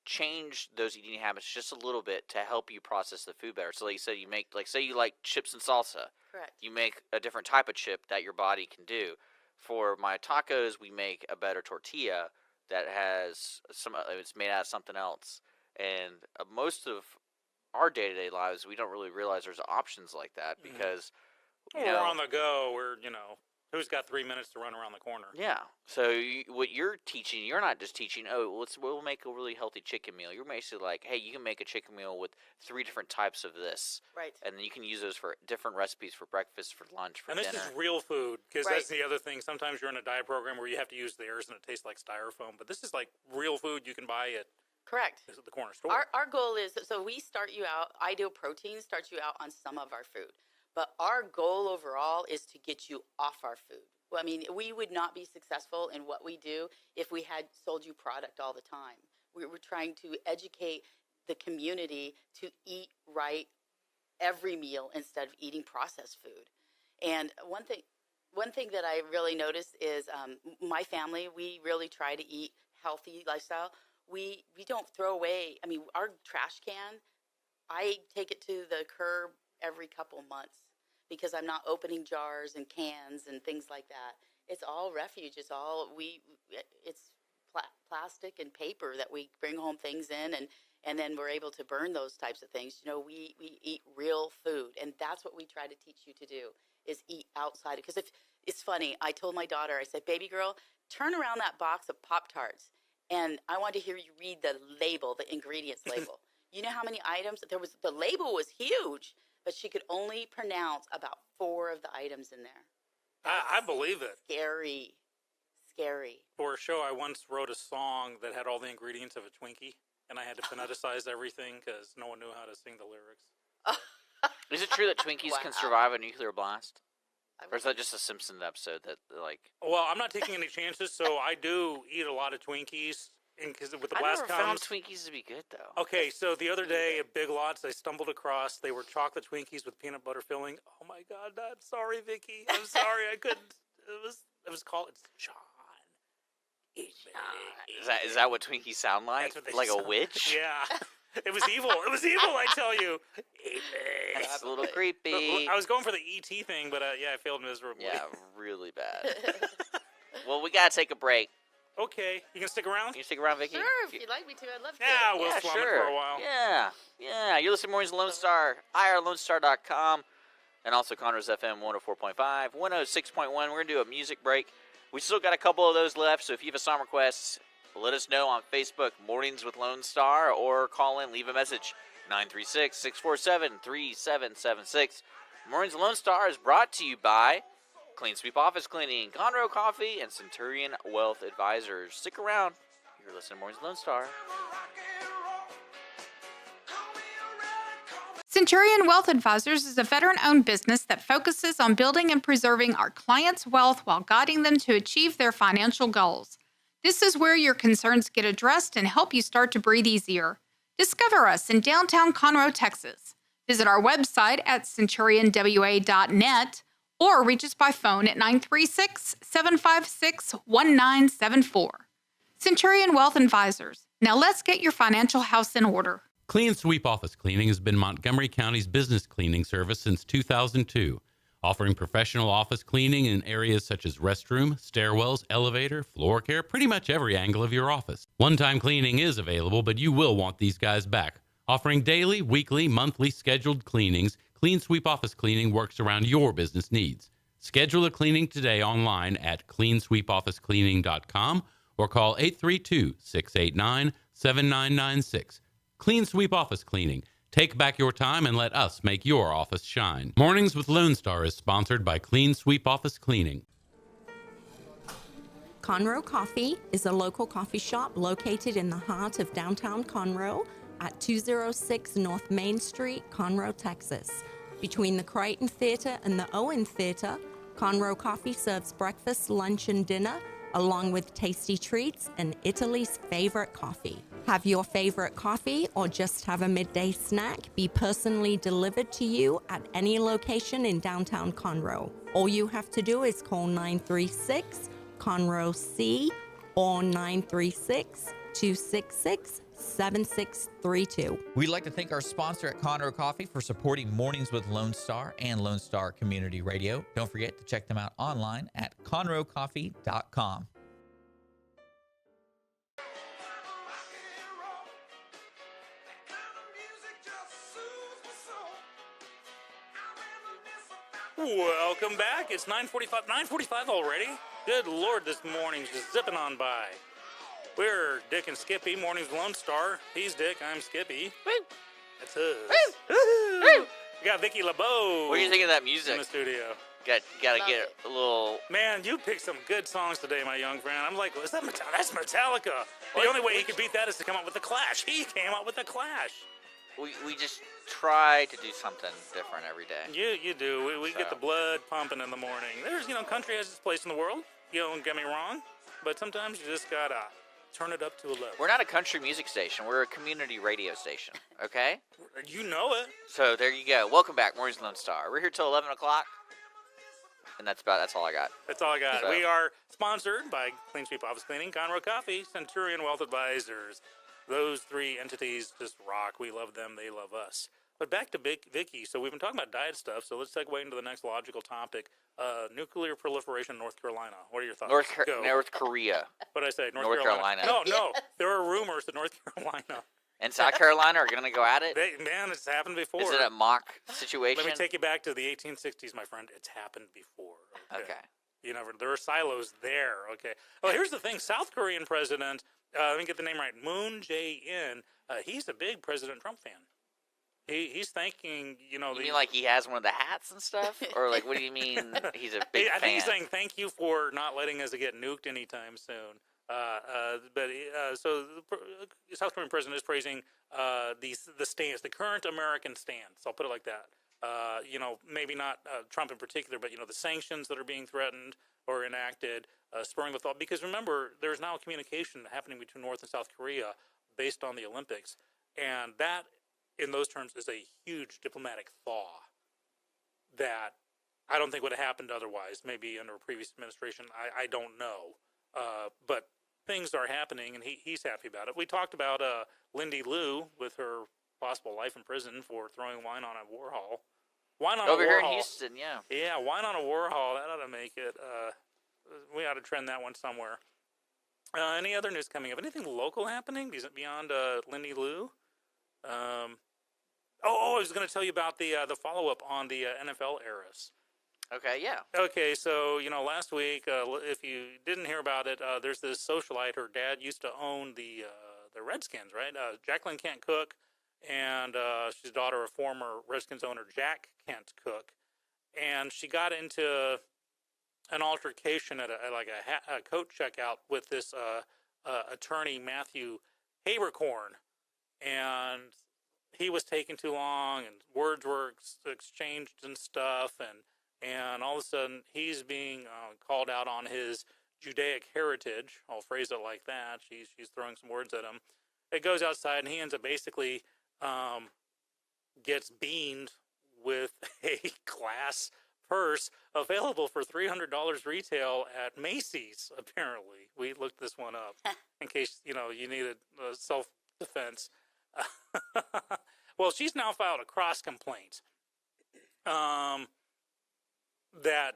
change those eating habits just a little bit to help you process the food better. So like you said, you make say you like chips and salsa. Correct. You make a different type of chip that your body can do. For my tacos, we make a better tortilla that has it's made out of something else. And most of our day-to-day lives, we don't really realize there's options like that because we're on the go. We're who's got 3 minutes to run around the corner? Yeah. So what you're teaching, you're not just teaching. We'll make a really healthy chicken meal. You're basically like, hey, you can make a chicken meal with 3 different types of this, Right. and then you can use those for different recipes for breakfast, for lunch, for And dinner. this is real food, because Right. that's the other thing. Sometimes you're in a diet program where you have to use theirs and it tastes like styrofoam. But this is like real food you can buy at Correct. the corner store. Our goal is, so we start you out, Ideal Protein starts you out on some of our food. But our goal overall is to get you off our food. Well, I mean, we would not be successful in what we do if we had sold you product all the time. We're trying to educate the community to eat right every meal instead of eating processed food. And one thing that I really noticed is my family, we really try to eat healthy lifestyle. We don't throw away. I mean, our trash can, I take it to the curb every couple months because I'm not opening jars and cans and things like that. It's all refuge. It's plastic and paper that we bring home things in, and then we're able to burn those types of things. We eat real food, and that's what we try to teach you to do is eat outside. Because if it's funny, I told my daughter, I said, baby girl, turn around that box of Pop-Tarts, and I want to hear you read the label, the ingredients label. You know how many items? The label was huge, but she could only pronounce about 4 of the items in there. I believe it. Scary. For a show, I once wrote a song that had all the ingredients of a Twinkie, and I had to phoneticize everything because no one knew how to sing the lyrics. Is it true that Twinkies can Wow. survive a nuclear blast? Or is that just a Simpsons episode that, like... Well, I'm not taking any chances, so I do eat a lot of Twinkies. Because with the I blast never found comes... Twinkies to be good, though. Okay, so the other day at Big Lots, I stumbled across, they were chocolate Twinkies with peanut butter filling. Oh my God, I'm sorry, Vicky. I'm sorry, I couldn't. It was called, it's John. Eat me. Is that what Twinkies sound like? That's what they Like sound- a witch? Yeah. It was evil. It was evil, I tell you. Eat me. That's a little creepy. I was going for the E.T. thing, but I failed miserably. Yeah, really bad. Well, we gotta take a break. Okay, you can stick around? Can you stick around, Vicky? Sure, if you'd like me to, I'd love to. Yeah, we'll Yeah, slum sure. it for a while. Yeah. You're listening to Mornings with Lone Star, irlonestar.com, and also Conroe's FM 104.5, 106.1. We're going to do a music break. We still got a couple of those left, so if you have a song request, let us know on Facebook, Mornings with Lone Star, or call in, leave a message, 936-647-3776. Mornings with Lone Star is brought to you by Clean Sweep Office Cleaning, Conroe Coffee, and Centurion Wealth Advisors. Stick around. You're listening to Mornings with Lone Star. Centurion Wealth Advisors is a veteran-owned business that focuses on building and preserving our clients' wealth while guiding them to achieve their financial goals. This is where your concerns get addressed and help you start to breathe easier. Discover us in downtown Conroe, Texas. Visit our website at centurionwa.net or reach us by phone at 936-756-1974. Centurion Wealth Advisors. Now let's get your financial house in order. Clean Sweep Office Cleaning has been Montgomery County's business cleaning service since 2002, offering professional office cleaning in areas such as restroom, stairwells, elevator, floor care, pretty much every angle of your office. One-time cleaning is available, but you will want these guys back. Offering daily, weekly, monthly scheduled cleanings, Clean Sweep Office Cleaning works around your business needs. Schedule a cleaning today online at cleansweepofficecleaning.com or call 832-689-7996. Clean Sweep Office Cleaning. Take back your time and let us make your office shine. Mornings with Lone Star is sponsored by Clean Sweep Office Cleaning. Conroe Coffee is a local coffee shop located in the heart of downtown Conroe at 206 North Main Street, Conroe, Texas. Between the Crichton Theater and the Owen Theater, Conroe Coffee serves breakfast, lunch, and dinner, along with tasty treats and Italy's favorite coffee. Have your favorite coffee or just have a midday snack be personally delivered to you at any location in downtown Conroe. All you have to do is call 936-CONROE-C or 936-266-7632. We'd like to thank our sponsor at Conroe Coffee for supporting Mornings with Lone Star and Lone Star Community Radio. Don't forget to check them out online at conroecoffee.com. Welcome back. It's 9:45. 9:45 already? Good Lord, this morning's just zipping on by. We're Dick and Skippy, Mornings with Lone Star. He's Dick, I'm Skippy. Woo! That's us. Woo! We got Vicky LeBeau What do you think of that in music? the studio. Gotta Love get it. a little. Man, you picked some good songs today, my young friend. I'm like, is that Metallica? That's Metallica. The only way he could beat that is to come up with The Clash. He came up with The Clash. We just try to do something different every day. You do. We get the blood pumping in the morning. There's, country has its place in the world. You don't get me wrong. But sometimes you just gotta turn it up to 11. We're not a country music station. We're a community radio station. Okay? You know it. So there you go. Welcome back, Mornings with Lone Star. We're here till 11 o'clock. And that's all I got. That's all I got. So- We are sponsored by Clean Sweep Office Cleaning, Conroe Coffee, Centurion Wealth Advisors. Those three entities just rock. We love them. They love us. But back to Vicky. So we've been talking about diet stuff. So let's segue into the next logical topic. Nuclear proliferation in North Carolina. What are your thoughts? Go. North Korea What did I say? North Carolina. No. There are rumors that North Carolina. and South Carolina are going to go at it. Man, it's happened before. Is it a mock situation? Let me take you back to the 1860s, my friend. It's happened before. Okay. There are silos there. Okay. Well, here's the thing. South Korean president, let me get the name right, Moon Jae-in, he's a big President Trump fan. He's thanking, You mean like he has one of the hats and stuff? Or like, what do you mean he's a big I fan? think he's saying thank you for not letting us get nuked anytime soon. So the South Korean president is praising the stance, the current American stance. I'll put it like that. Maybe not Trump in particular, but the sanctions that are being threatened or enacted, spurring the thought. Because remember, there's now communication happening between North and South Korea based on the Olympics, and that, in those terms, is a huge diplomatic thaw that I don't think would have happened otherwise. Maybe under a previous administration, I don't know, but things are happening, and he's happy about it. We talked about Lindy Lou with her possible life in prison for throwing wine on a Warhol. Wine on Over a here Warhol. in Houston, yeah. Yeah, wine on a Warhol. That ought to make it. We ought to trend that one somewhere. Any other news coming up? Anything local happening beyond Lindy Lou? I was going to tell you about the follow-up on the NFL heiress. Okay, yeah. Okay, so, last week, if you didn't hear about it, there's this socialite. Her dad used to own the Redskins, right? Jacqueline Kent Cook, and she's the daughter of former Redskins owner Jack Kent Cook. And she got into an altercation at a coat checkout with this attorney, Matthew Habercorn. And he was taking too long, and words were exchanged and stuff, and all of a sudden he's being called out on his Judaic heritage. I'll phrase it like that. She's throwing some words at him. It goes outside, and he ends up basically gets beaned with a glass purse available for $300 retail at Macy's. Apparently, we looked this one up in case you needed self-defense. Well, she's now filed a cross complaint that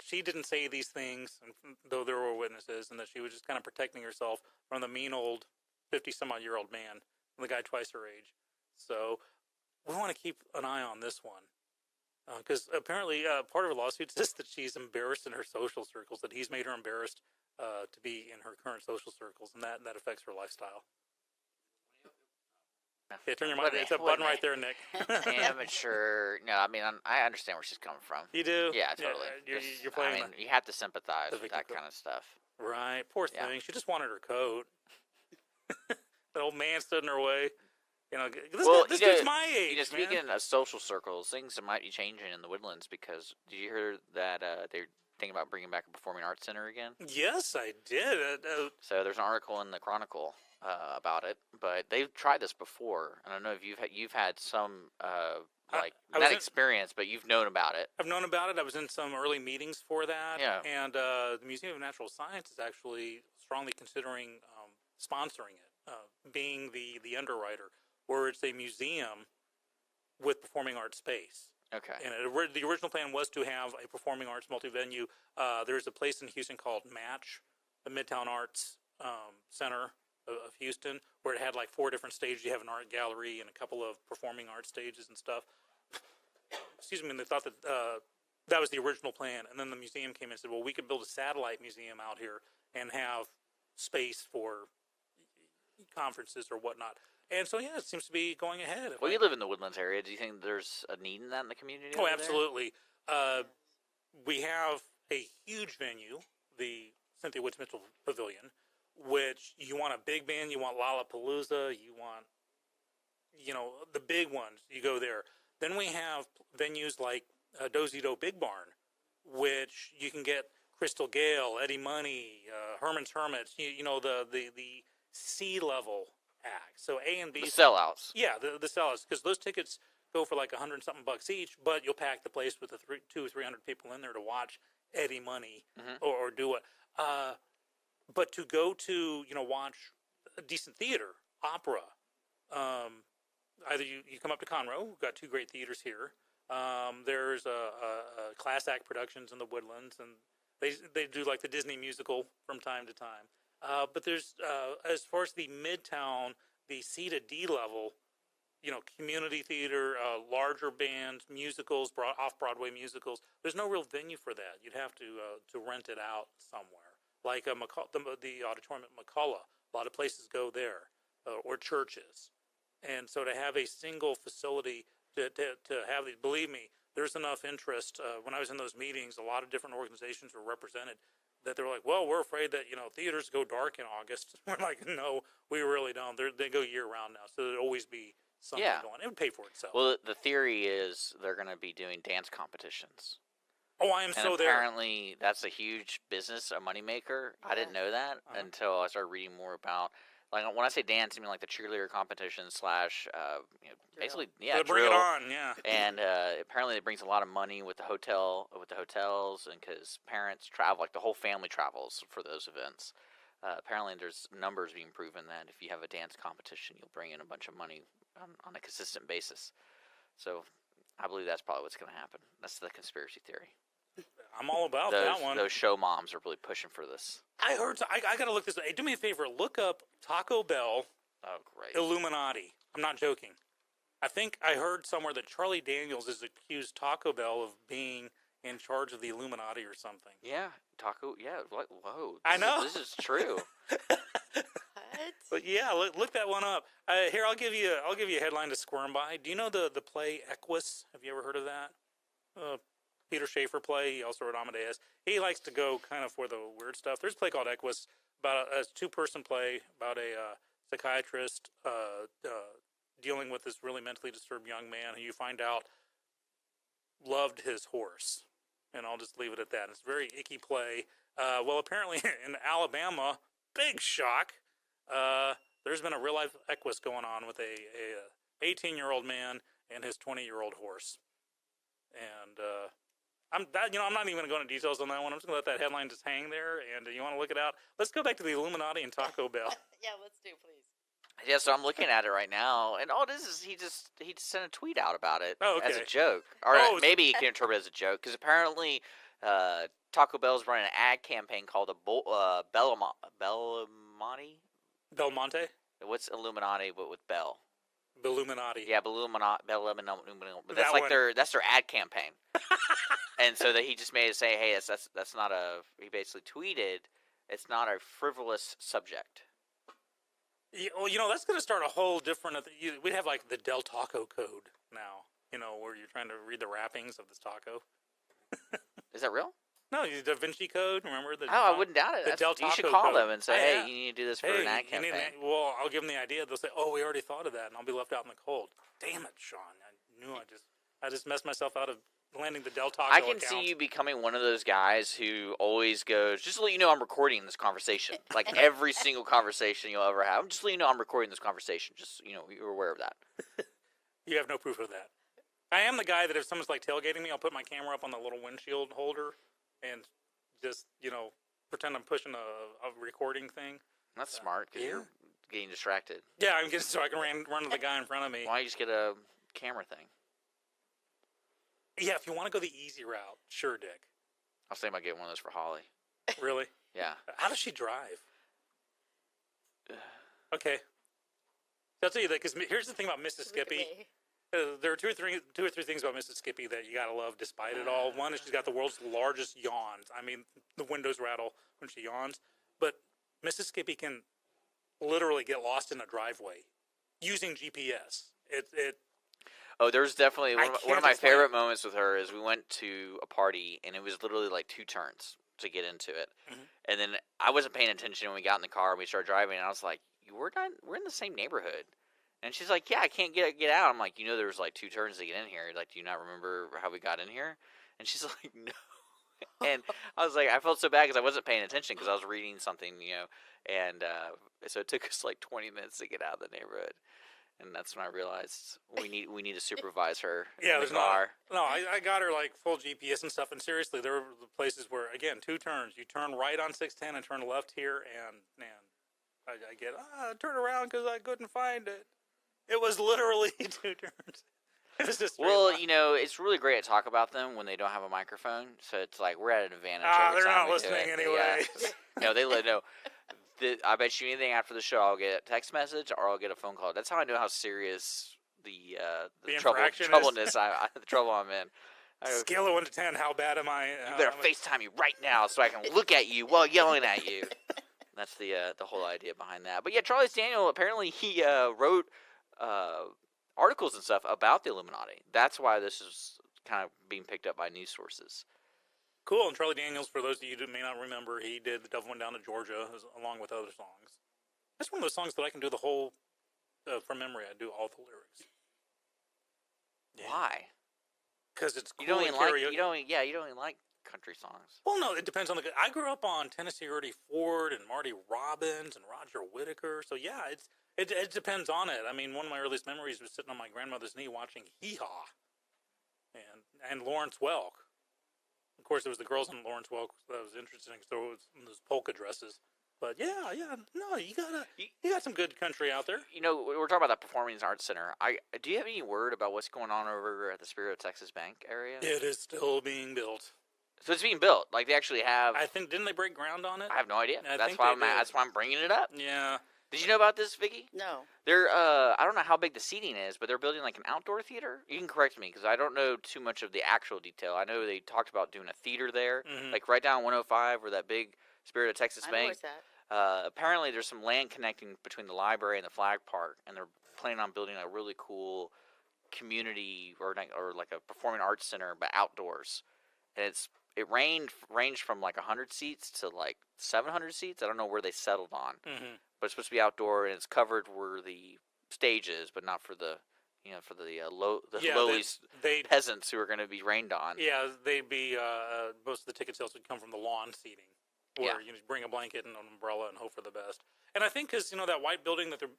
she didn't say these things, though there were witnesses, and that she was just kind of protecting herself from the mean old 50-some-odd-year-old man, the guy twice her age. So we want to keep an eye on this one. Because apparently part of her lawsuit says that she's embarrassed in her social circles, that he's made her embarrassed to be in her current social circles, and that affects her lifestyle. Yeah, turn your mic. It's a button right there, Nick. Amateur. No, I mean, I understand where she's coming from. You do? Yeah, totally. You're playing. you have to sympathize the with that victim. kind of stuff. Right. Poor Yeah. thing. She just wanted her coat. The old man stood in her way. You know, this dude's my age, man. Speaking of social circles, things might be changing in the Woodlands because did you hear that they're thinking about bringing back a performing arts center again? Yes, I did. So there's an article in the Chronicle about it, but they've tried this before. I don't know if you've had some not experience, but you've known about it. I've known about it. I was in some early meetings for that. Yeah. And the Museum of Natural Science is actually strongly considering sponsoring it, being the underwriter, where it's a museum with performing arts space. Okay. And the original plan was to have a performing arts multi-venue. There's a place in Houston called Match, the Midtown Arts Center of Houston, where it had like 4 different stages. You have an art gallery and a couple of performing arts stages and stuff. Excuse me, and they thought that that was the original plan. And then the museum came in and said, well, we could build a satellite museum out here and have space for conferences or whatnot. And so, yeah, it seems to be going ahead. Well, you live in the Woodlands area. Do you think there's a need in that in the community? Oh, absolutely. We have a huge venue, the Cynthia Woods Mitchell Pavilion, which you want a big band, you want Lollapalooza, you want, the big ones. You go there. Then we have venues like Dozy Do Big Barn, which you can get Crystal Gale, Eddie Money, Herman's Hermits, the C-level acts. So A and B. The sellouts. Yeah, the sellouts, because those tickets go for like $100-something each, but you'll pack the place with 200 or 300 people in there to watch Eddie Money or do it. But to go to watch a decent theater, opera, either you come up to Conroe. We've got 2 great theaters here. There's a Class Act Productions in the Woodlands, and they do like the Disney musical from time to time. But there's as far as the Midtown, the C to D level, community theater, larger bands, musicals, off-Broadway musicals. There's no real venue for that. You'd have to rent it out somewhere, like the auditorium at McCullough. A lot of places go there, or churches. And so to have a single facility to have these, believe me, there's enough interest. When I was in those meetings, a lot of different organizations were represented. That they were like, well, we're afraid that theaters go dark in August. We're like, no, we really don't. They go year round now, so there'll always be something going. It would pay for itself. Well, the theory is they're going to be doing dance competitions. Oh, I am and so there. Apparently, that's a huge business, a moneymaker. I didn't know that until I started reading more about. Like when I say dance, I mean like the cheerleader competition / basically, Bring drill. it on, yeah. And apparently, it brings a lot of money with the hotels, and because parents travel, like the whole family travels for those events. Apparently, there's numbers being proven that if you have a dance competition, you'll bring in a bunch of money on a consistent basis. So, I believe that's probably what's going to happen. That's the conspiracy theory. I'm all about that one. Those show moms are really pushing for this. I heard. I got to look this up. Hey, do me a favor. Look up Taco Bell. Oh, great. Illuminati. I'm not joking. I think I heard somewhere that Charlie Daniels is accused Taco Bell of being in charge of the Illuminati or something. Yeah, Taco. Yeah, whoa. I know. This is true. What? But yeah, look that one up. Here, I'll give you a headline to squirm by. Do you know the play Equus? Have you ever heard of that? Peter Schaefer play. He also wrote Amadeus. He likes to go kind of for the weird stuff. There's a play called Equus, about a 2-person play about a psychiatrist dealing with this really mentally disturbed young man who you find out loved his horse. And I'll just leave it at that. It's a very icky play. Well, apparently in Alabama, big shock, there's been a real-life Equus going on with a 18-year-old man and his 20-year-old horse. And I'm not even going to go into details on that one. I'm just going to let that headline just hang there. And you want to look it out? Let's go back to the Illuminati and Taco Bell. Yeah, let's do, please. Yeah, so I'm looking at it right now, and all it is he just sent a tweet out about it as a joke, or maybe he can interpret it as a joke because apparently Taco Bell's running an ad campaign called the Belmonte? What's Illuminati but with Bell? Illuminati. Yeah, but that's like that's their ad campaign. And so that he just made it say, hey, that's not a. He basically tweeted, it's not a frivolous subject. Yeah, well, that's going to start a whole different. We'd have like the Del Taco code now. Where you're trying to read the wrappings of this taco. Is that real? No, the Da Vinci Code. Remember the? Oh, I wouldn't doubt it. The Del You should Taco call code. them and say, Yeah. hey, you need to do this for an ad you need campaign. well, I'll give them the idea. They'll say, "Oh, we already thought of that," and I'll be left out in the cold. Damn it, Sean! I knew I just messed myself out of landing the Del Taco I can account. see you becoming one of those guys who always goes, just to let you know I'm recording this conversation. Like every single conversation you'll ever have. Just to let you know I'm recording this conversation. Just, you're aware of that. You have no proof of that. I am the guy that if someone's like tailgating me, I'll put my camera up on the little windshield holder and just, pretend I'm pushing a recording thing. That's smart because you're getting distracted. Yeah, I'm getting so I can run to the guy in front of me. Why don't you just get a camera thing? Yeah, if you want to go the easy route, sure, Dick. I was thinking about getting one of those for Holly. Really? Yeah. How does she drive? Okay. I'll tell you that because here's the thing about Mississippi. There are two or three things about Mississippi that you gotta love, despite it all. One is she's got the world's largest yawns. I mean, the windows rattle when she yawns. But Mississippi can literally get lost in a driveway using GPS. Oh, there's definitely one of can't my explain favorite it. moments with her is we went to a party and it was literally like 2 turns to get into it, and then I wasn't paying attention when we got in the car and we started driving, and I was like, we're in the same neighborhood. And she's like, yeah, I can't get out. I'm like, there was like 2 turns to get in here. Like, do you not remember how we got in here? And she's like, no. And I was like, I felt so bad because I wasn't paying attention because I was reading something, and so it took us like 20 minutes to get out of the neighborhood. And that's when I realized we need to supervise her in the car. I got her like full GPS and stuff. And seriously, there were places where, again, 2 turns. You turn right on 610 and turn left here, and I get turn around because I couldn't find it. It was literally 2 turns. It was just it's really great to talk about them when they don't have a microphone. So it's like we're at an advantage. They're not listening anyway. No, they no. I bet you anything after the show, I'll get a text message or I'll get a phone call. That's how I know how serious the trouble I'm in. Scale of 1 to 10, how bad am I? You better FaceTime me right now so I can look at you while yelling at you. That's the whole idea behind that. But yeah, Charlie Daniel, apparently he wrote articles and stuff about the Illuminati. That's why this is kind of being picked up by news sources. Cool. And Charlie Daniels, for those of you who may not remember, he did The Devil Went Down to Georgia along with other songs. That's one of those songs that I can do the whole, from memory, I do all the lyrics. Yeah. Why? Because it's cool. You don't even like country songs. Well, no, it depends on I grew up on Tennessee Ernie Ford and Marty Robbins and Roger Whittaker. So yeah, it depends on it. I mean, one of my earliest memories was sitting on my grandmother's knee watching Hee Haw and Lawrence Welk. Of course, it was the girls in Lawrence Welk that was interesting. So it was those polka dresses. But yeah, no, you got some good country out there. We're talking about that Performing Arts Center. Do you have any word about what's going on over at the Spirit of Texas Bank area? It is still being built. So it's being built. Like they actually have. I think didn't they break ground on it? I have no idea. That's why I'm bringing it up. Yeah. Did you know about this, Vicky? No. They're I don't know how big the seating is, but they're building like an outdoor theater. You can correct me because I don't know too much of the actual detail. I know they talked about doing a theater there, like right down 105 where that big Spirit of Texas Bank. I know where's that. Apparently, there's some land connecting between the library and the flag park, and they're planning on building a really cool community or like a performing arts center, but outdoors. And it ranged from like 100 seats to like 700 seats. I don't know where they settled on, but it's supposed to be outdoor, and it's covered where the stage is, but not for the lowly peasants who are going to be rained on. Yeah, they'd be most of the ticket sales would come from the lawn seating, where you just bring a blanket and an umbrella and hope for the best. And I think because that white building that they've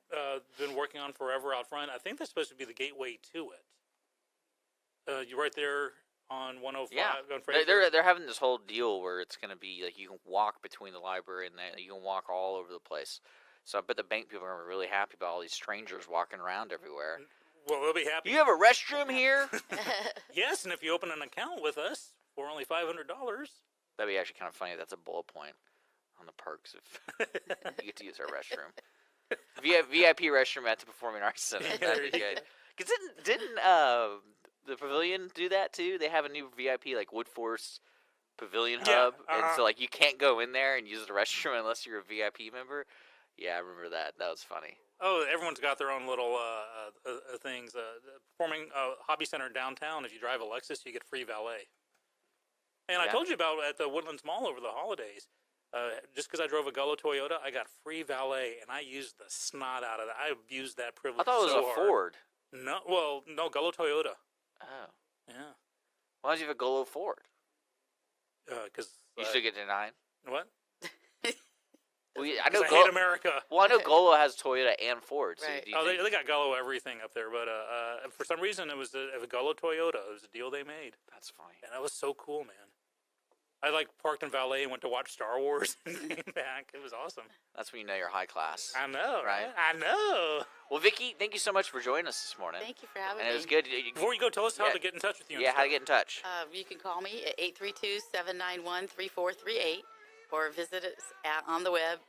been working on forever out front, I think that's supposed to be the gateway to it. You're right there on 105. Yeah, they're having this whole deal where it's going to be like you can walk between the library and you can walk all over the place. So I bet the bank people are really happy about all these strangers walking around everywhere. Well, they'll be happy. You have a restroom here? Yes, and if you open an account with us for only $500. That'd be actually kind of funny. That's a bullet point on the perks if you get to use our restroom. VIP restroom at the Performing Arts Center. That'd be good. Because didn't the Pavilion do that too? They have a new VIP like Woodforce Pavilion hub, and so like you can't go in there and use the restroom unless you're a VIP member. Yeah, I remember that. That was funny. Oh, everyone's got their own little things. Performing Hobby Center downtown. If you drive a Lexus, you get free valet. And I told you about at the Woodlands Mall over the holidays. Just because I drove a Gullo Toyota, I got free valet, and I used the snot out of that. I abused that privilege. I thought it was so a hard. Ford. No, Gullo Toyota. Oh. Yeah. Why don't you have a Gullo Ford? Because You still get denied. what? Well, I 'Cause know I hate America. Well, I know Gullo has Toyota and Ford. So Right. do you Oh, think- they got Gullo everything up there, but for some reason it was a Gullo Toyota. It was a deal they made, That's funny. and that was so cool, man. I parked in valet and went to watch Star Wars and came back. It was awesome. That's when you know you're high class. I know, Right. right? I know. Well, Vicky, thank you so much for joining us this morning. Thank you for having And me. it was good. Before you go, tell us how Yeah. to get in touch with you. and Yeah, how to stuff. get in touch. You can call me at 832-791-3438 or visit us on the web,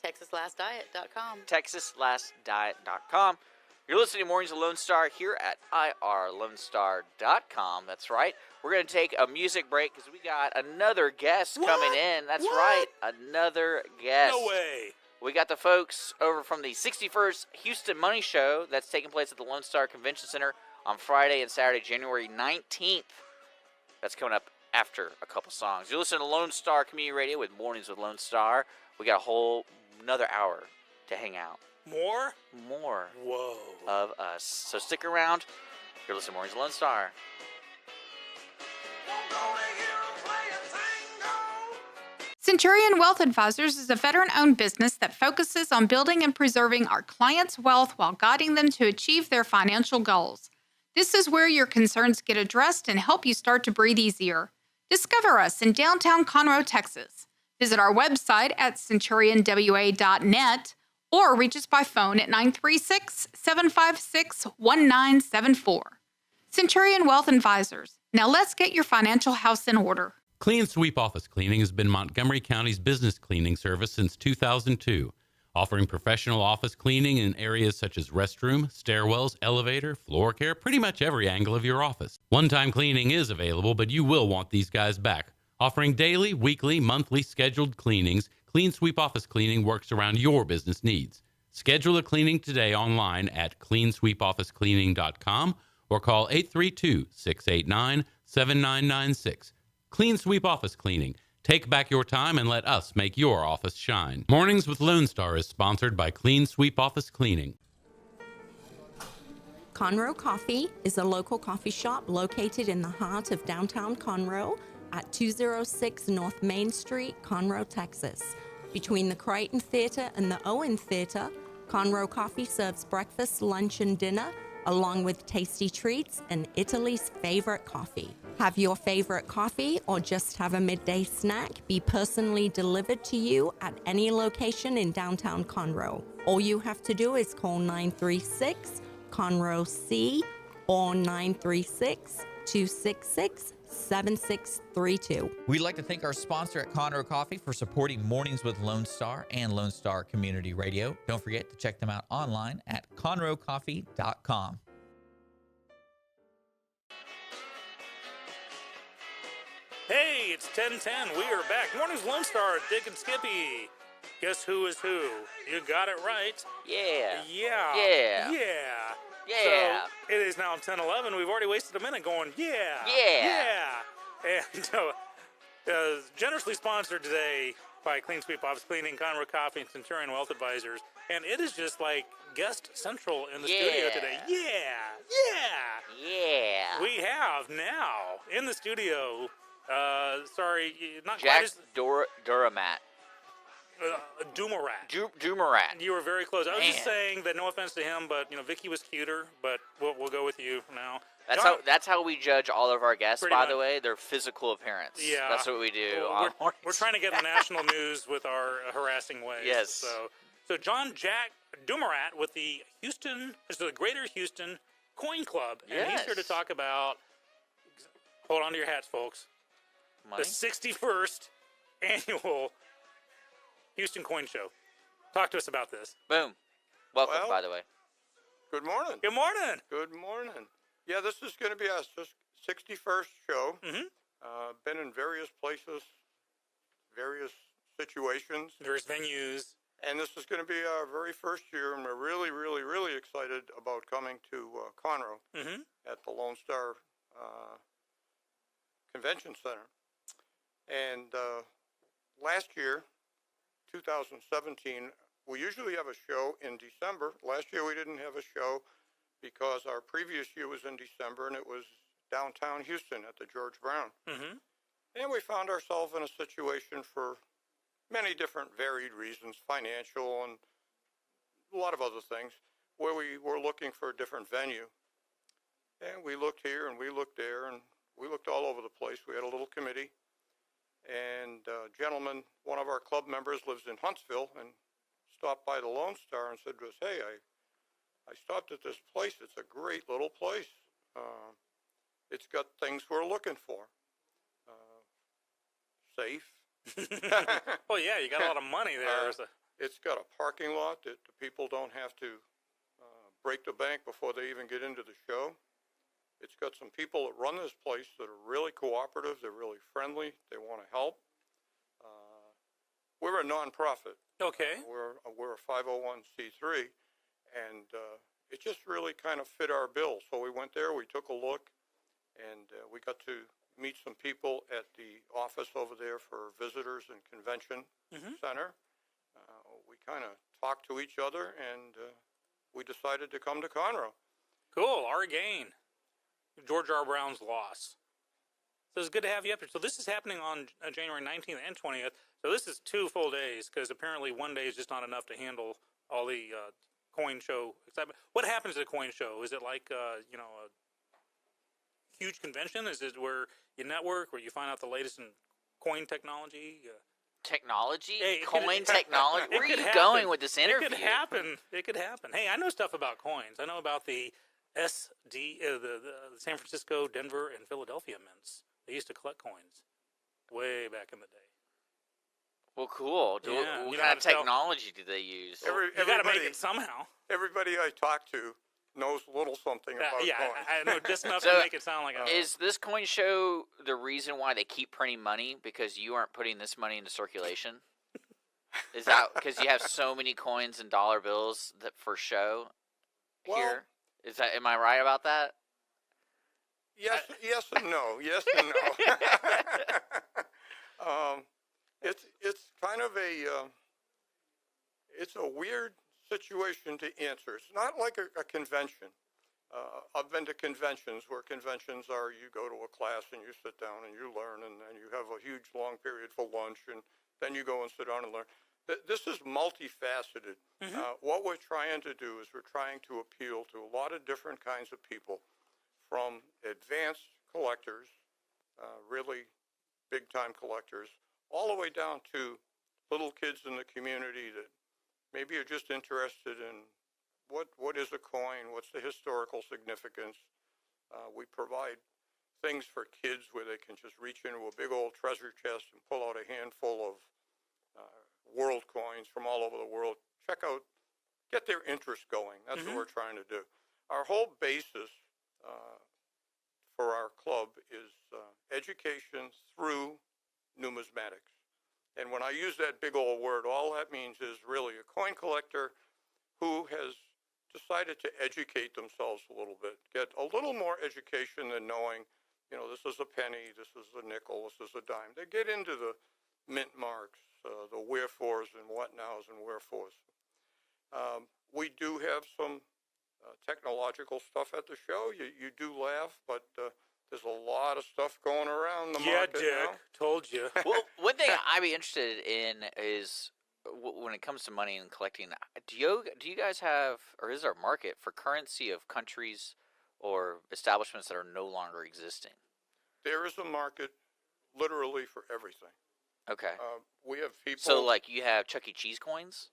TexasLastDiet.com. TexasLastDiet.com. You're listening to Mornings with Lone Star here at IRLoneStar.com. That's right. We're going to take a music break because we got another guest coming in. That's right. Another guest. No way. We got the folks over from the 61st Houston Money Show that's taking place at the Lone Star Convention Center on Friday and Saturday, January 19th. That's coming up after a couple songs. You're listening to Lone Star Community Radio with Mornings with Lone Star. We got another hour to hang out. More More of us. So stick around. You're listening to Mornings with Lone Star. Centurion Wealth Advisors is a veteran-owned business that focuses on building and preserving our clients' wealth while guiding them to achieve their financial goals. This is where your concerns get addressed and help you start to breathe easier. Discover us in downtown Conroe, Texas. Visit our website at centurionwa.net or reach us by phone at 936-756-1974. Centurion Wealth Advisors. Now let's get your financial house in order. Clean Sweep Office Cleaning has been Montgomery County's business cleaning service since 2002, offering professional office cleaning in areas such as restroom, stairwells, elevator, floor care, pretty much every angle of your office. One-time cleaning is available, but you will want these guys back. Offering daily, weekly, monthly scheduled cleanings, Clean Sweep Office Cleaning works around your business needs. Schedule a cleaning today online at cleansweepofficecleaning.com or call 832-689-7996. Clean Sweep Office Cleaning. Take back your time and let us make your office shine. Mornings with Lone Star is sponsored by Clean Sweep Office Cleaning. Conroe Coffee is a local coffee shop located in the heart of downtown Conroe at 206 North Main Street, Conroe, Texas. Between the Crichton Theater and the Owen Theater, Conroe Coffee serves breakfast, lunch, and dinner, along with tasty treats and Italy's favorite coffee. Have your favorite coffee or just have a midday snack be personally delivered to you at any location in downtown Conroe. All you have to do is call 936-CONROE-C or 936-266-7632. We'd like to thank our sponsor at Conroe Coffee for supporting Mornings with Lone Star and Lone Star Community Radio. Don't forget to check them out online at conroecoffee.com. Hey, it's 10:10. We are back. Morning's Lone Star, Dick and Skippy. Guess who is who? You got it right. Yeah. Yeah. Yeah. Yeah. Yeah. So it is now 10:11. We've already wasted a minute going, yeah. Yeah. Yeah. And generously sponsored today by Clean Sweep Office Cleaning, Conroe Coffee, and Centurion Wealth Advisors. And it is just like guest central in the studio today. Yeah. Yeah. Yeah. We have now in the studio, not Jack quite as Duramat. Doomarat. Doomarat. You were very close. I was just Man. saying that no offense to him, but Vicky was cuter. But we'll go with you now. That's how we judge all of our guests, Pretty by much. the way, their physical appearance. Yeah, That's what we do. Well, on Mornings. we're trying to get in the national news with our harassing ways. Yes. So John Jack Doomarat with the Greater Houston Coin Club, and he's here to Yes. talk about. Hold on to your hats, folks. Money? The 61st annual Houston Coin Show. Talk to us about this. Boom. Welcome, Well- by the way. Good morning. Good morning. Good morning. Yeah, this is going to be our 61st show. Mhm. Been in various places, various situations, There's venues. and this is going to be our very first year, and we're really, really, really excited about coming to Conroe Mm-hmm. at the Lone Star Convention Center. And last year, 2017, we usually have a show in December. Last year we didn't have a show because our previous year was in December, and it was downtown Houston at the George Brown. Mm-hmm. And we found ourselves in a situation for many different varied reasons, financial and a lot of other things, where we were looking for a different venue. And we looked here and we looked there and we looked all over the place. We had a little committee. And a gentleman, one of our club members, lives in Huntsville and stopped by the Lone Star and said to us, hey, I stopped at this place. It's a great little place. It's got things we're looking for. Safe. Well, yeah, you got a lot of money there. It's got a parking lot that the people don't have to break the bank before they even get into the show. It's got some people that run this place that are really cooperative. They're really friendly. They want to help. We're a nonprofit. Okay. We're a 501c3, and it just really kind of fit our bill. So we went there. We took a look, and we got to meet some people at the office over there for visitors and convention center. We kind of talked to each other, and we decided to come to Conroe. Cool. Our gain. George R. Brown's loss. So it's good to have you up here. So this is happening on January 19th and 20th. So this is 2 full days because apparently one day is just not enough to handle all the coin show excitement. What happens at a coin show? Is it like a huge convention? Is it where you network, where you find out the latest in coin technology? Technology? Hey, Coin technology? Where are you going with this interview? It could happen. It could happen. Hey, I know stuff about coins. I know about the the San Francisco, Denver, and Philadelphia mints. They used to collect coins way back in the day. Well, cool. Yeah, What you know kind how of to tell- technology do they use? You got to make it somehow. Everybody I talk to knows a little something about Yeah, coins. I know just enough So, to make it sound like Is this coin show the reason why they keep printing money? Because you aren't putting this money into circulation? Is that because you have so many coins and dollar bills that for show here? Is that? Am I right about that? Yes and no. Yes and no. It's kind of it's a weird situation to answer. It's not like a convention. I've been to conventions where conventions are you go to a class and you sit down and you learn, and then you have a huge long period for lunch, and then you go and sit down and learn. This is multifaceted. What we're trying to do is we're trying to appeal to a lot of different kinds of people, from advanced collectors, really big-time collectors, all the way down to little kids in the community that maybe are just interested in what is a coin, what's the historical significance. We provide things for kids where they can just reach into a big old treasure chest and pull out a handful of world coins from all over the world. Get their interest going. That's what we're trying to do. Our whole basis for our club is education through numismatics. And when I use that big old word, all that means is really a coin collector who has decided to educate themselves a little bit, get a little more education than knowing, this is a penny, this is a nickel, this is a dime. They get into the mint marks, the wherefores and what nows and wherefores. We do have some technological stuff at the show. You do laugh, but there's a lot of stuff going around the market Dick. now. Told you. Well, one thing I'd be interested in is when it comes to money and collecting. Do you guys have, or is there a market for currency of countries or establishments that are no longer existing? There is a market, literally, for everything. Okay. We have people. So, like, you have Chuck E. Cheese coins?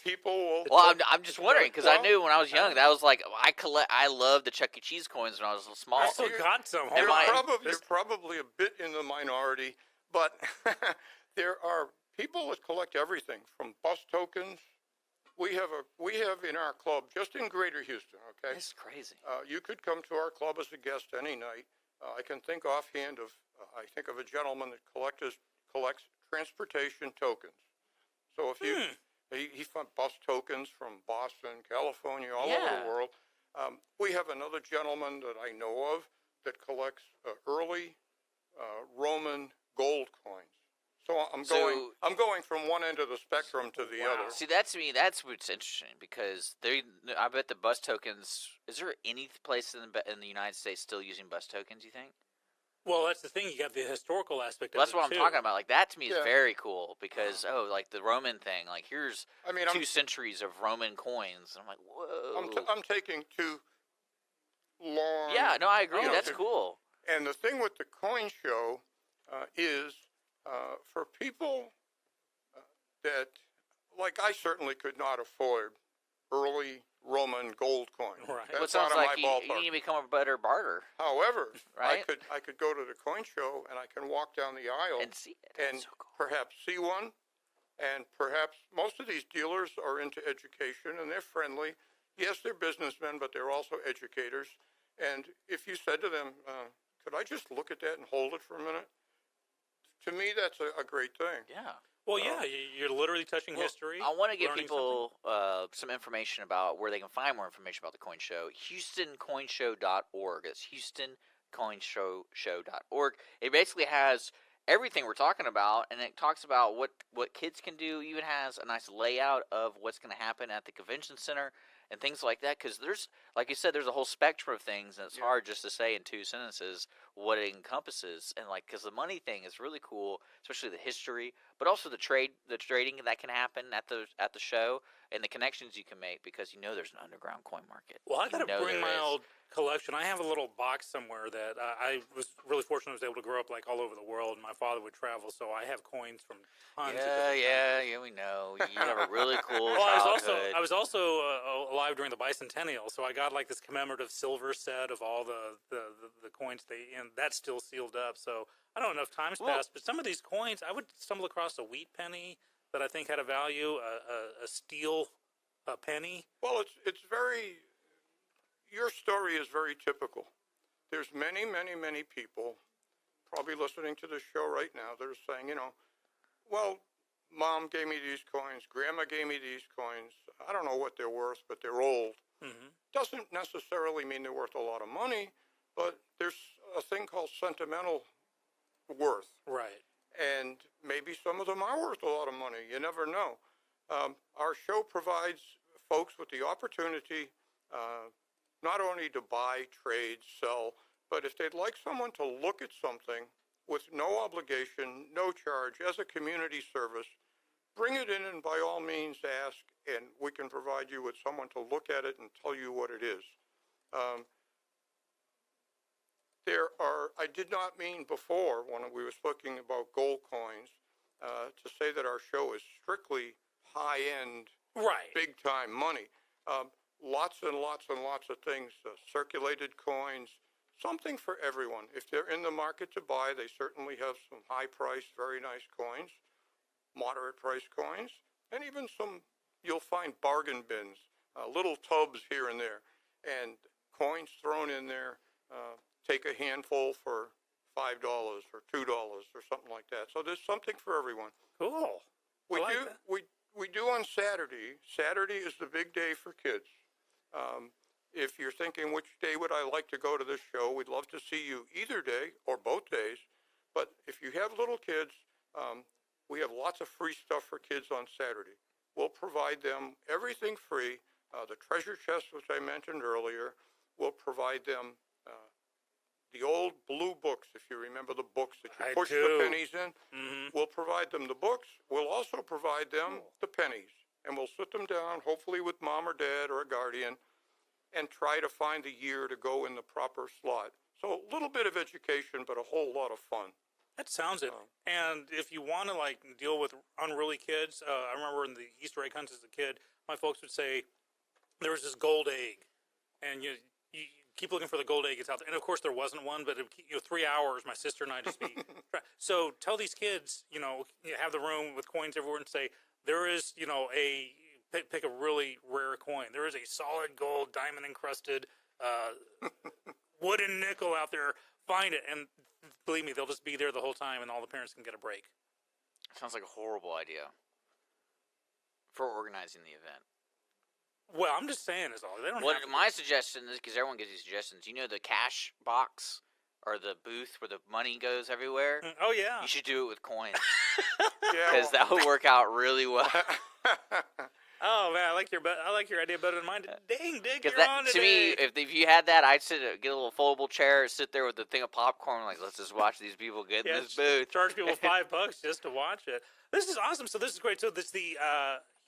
People will. Well, I'm just wondering because I knew when I was young that was like I loved the Chuck E. Cheese coins when I was small. I still got some. You're Hold on. probably a bit in the minority, but there are people that collect everything from bus tokens. We have in our club, just in Greater Houston. Okay, This is crazy. you could come to our club as a guest any night. I can think offhand of I think of a gentleman that collects transportation tokens. So if you he found bus tokens from Boston, California, all over the world. We have another gentleman that I know of that collects early Roman I'm So- going from one end of the spectrum to the Wow. other. See, to me, that's what's interesting because I bet the bus tokens. Is there any place in the United States still using bus tokens? You think? Well, that's the thing. You got the historical aspect Well, of that's it what I'm too. talking about. Like that to me is Yeah. very cool because like the Roman thing. Like here's I mean, 2 centuries of Roman coins. I'm like, whoa. I'm taking too long. Yeah, no, I agree. you know, That's to- cool. And the thing with the coin show is for people that, like I certainly could not afford early Roman gold coin. Right. That's Well, it sounds out of like my you ballpark. need to become a better barter However, Right? I could go to the coin show and I can walk down the aisle and see it. and That's so cool. perhaps see one, and perhaps most of these dealers are into education and they're friendly. Yes, they're businessmen, but they're also educators. And if you said to them, could I just look at that and hold it for a minute? To me, that's a great thing. Yeah. Well, yeah, you're literally touching Well, history. I want to give learning people some information about where they can find more information about the coin show. HoustonCoinShow.org. That's HoustonCoinShow.org. It basically has everything we're talking about, and it talks about what kids can do. Even has a nice layout of what's going to happen at the convention center and things like that. Because there's, like you said, there's a whole spectrum of things, and it's hard just to say in 2 sentences what it encompasses. And like, because the money thing is really cool, especially the history, but also the trading that can happen at the show, and the connections you can make because there's an underground coin market. Well, I got to bring my old. old collection. I have a little box somewhere that I was really fortunate. I was able to grow up like all over the world. And my father would travel, so I have coins from tons. of different Yeah, we know. You have a really cool Well, childhood. I was also alive during the bicentennial, so I got like this commemorative silver set of all the coins. And that's still sealed up. So I don't know if time's passed, but some of these coins, I would stumble across a wheat penny that I think had a value, a steel penny. Well, it's very. Your story is very typical. There's many, many, many people probably listening to this show right now that are saying, well, Mom gave me these coins, Grandma gave me these coins. I don't know what they're worth, but they're old. Mm-hmm. Doesn't necessarily mean they're worth a lot of money, but there's a thing called sentimental worth. Right. And maybe some of them are worth a lot of money. You never know. Our show provides folks with the opportunity not only to buy, trade, sell, but if they'd like someone to look at something with no obligation, no charge, as a community service, bring it in and by all means ask, and we can provide you with someone to look at it and tell you what it is. I did not mean before when we were speaking about gold coins to say that our show is strictly high-end, Right. big-time money. Lots and lots and lots of things, circulated coins, something for everyone. If they're in the market to buy, they certainly have some high-priced, very nice coins, moderate-priced coins, and even you'll find bargain bins, little tubs here and there, and coins thrown in there. Take a handful for $5 or $2 or something like that. So there's something for everyone. Cool. We I like do that. we do on Saturday. Saturday is the big day for kids. If you're thinking which day would I like to go to this show, we'd love to see you either day or both days. But if you have little kids, we have lots of free stuff for kids on Saturday. We'll provide them everything free. The treasure chest, which I mentioned earlier, we'll provide them the old blue books, if you remember the books that you I push do. the pennies in. Mm-hmm. We'll provide them the books. We'll also provide them the pennies. And we'll sit them down, hopefully with mom or dad or a guardian, and try to find the year to go in the proper slot. So a little bit of education, but a whole lot of fun. That sounds it. And if you want to deal with unruly kids, I remember in the Easter egg hunts as a kid, my folks would say there was this gold egg, and you keep looking for the gold egg. It's out there, and of course there wasn't one. But 3 hours, my sister and I just be so tell these kids, you have the room with coins everywhere, and say there is, pick a really rare coin. There is a solid gold, diamond encrusted, wooden nickel out there. Find it, and believe me, they'll just be there the whole time, and all the parents can get a break. Sounds like a horrible idea for organizing the event. Well, I'm just saying is all. They don't Well, have to. my suggestion is, because everyone gives you suggestions, the cash box or the booth where the money goes everywhere. Oh yeah. You should do it with coins Yeah, because that would work out really well. Oh man, I like your idea better than mine. Dang, Dick, Because you're on to today. me, if you had that, I'd get a little foldable chair, sit there with a thing of popcorn, like let's just watch these people get in this booth. Charge people $5 just to watch it. This is awesome. So this is great. So this the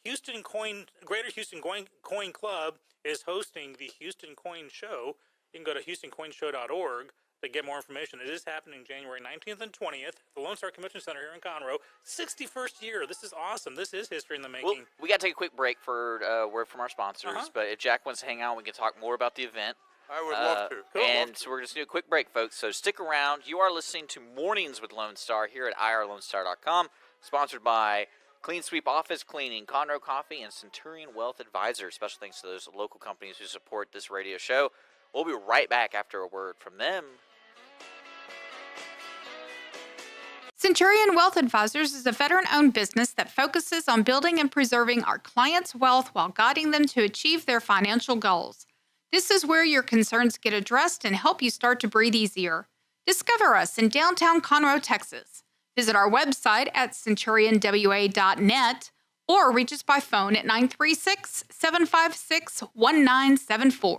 Greater Houston Coin Club is hosting the Houston Coin Show. You can go to HoustonCoinShow.org to get more information. It is happening January 19th and 20th at the Lone Star Convention Center here in Conroe. 61st year. This is awesome. This is history in the making. Well, we got to take a quick break for word from our sponsors. Uh-huh. But if Jack wants to hang out, we can talk more about the event. I would love to. And so we're going to do a quick break, folks. So stick around. You are listening to Mornings with Lone Star here at irlonestar.com, sponsored by Clean Sweep Office Cleaning, Conroe Coffee, and Centurion Wealth Advisors. Special thanks to those local companies who support this radio show. We'll be right back after a word from them. Centurion Wealth Advisors is a veteran-owned business that focuses on building and preserving our clients' wealth while guiding them to achieve their financial goals. This is where your concerns get addressed and help you start to breathe easier. Discover us in downtown Conroe, Texas. Visit our website at centurionwa.net or reach us by phone at 936-756-1974.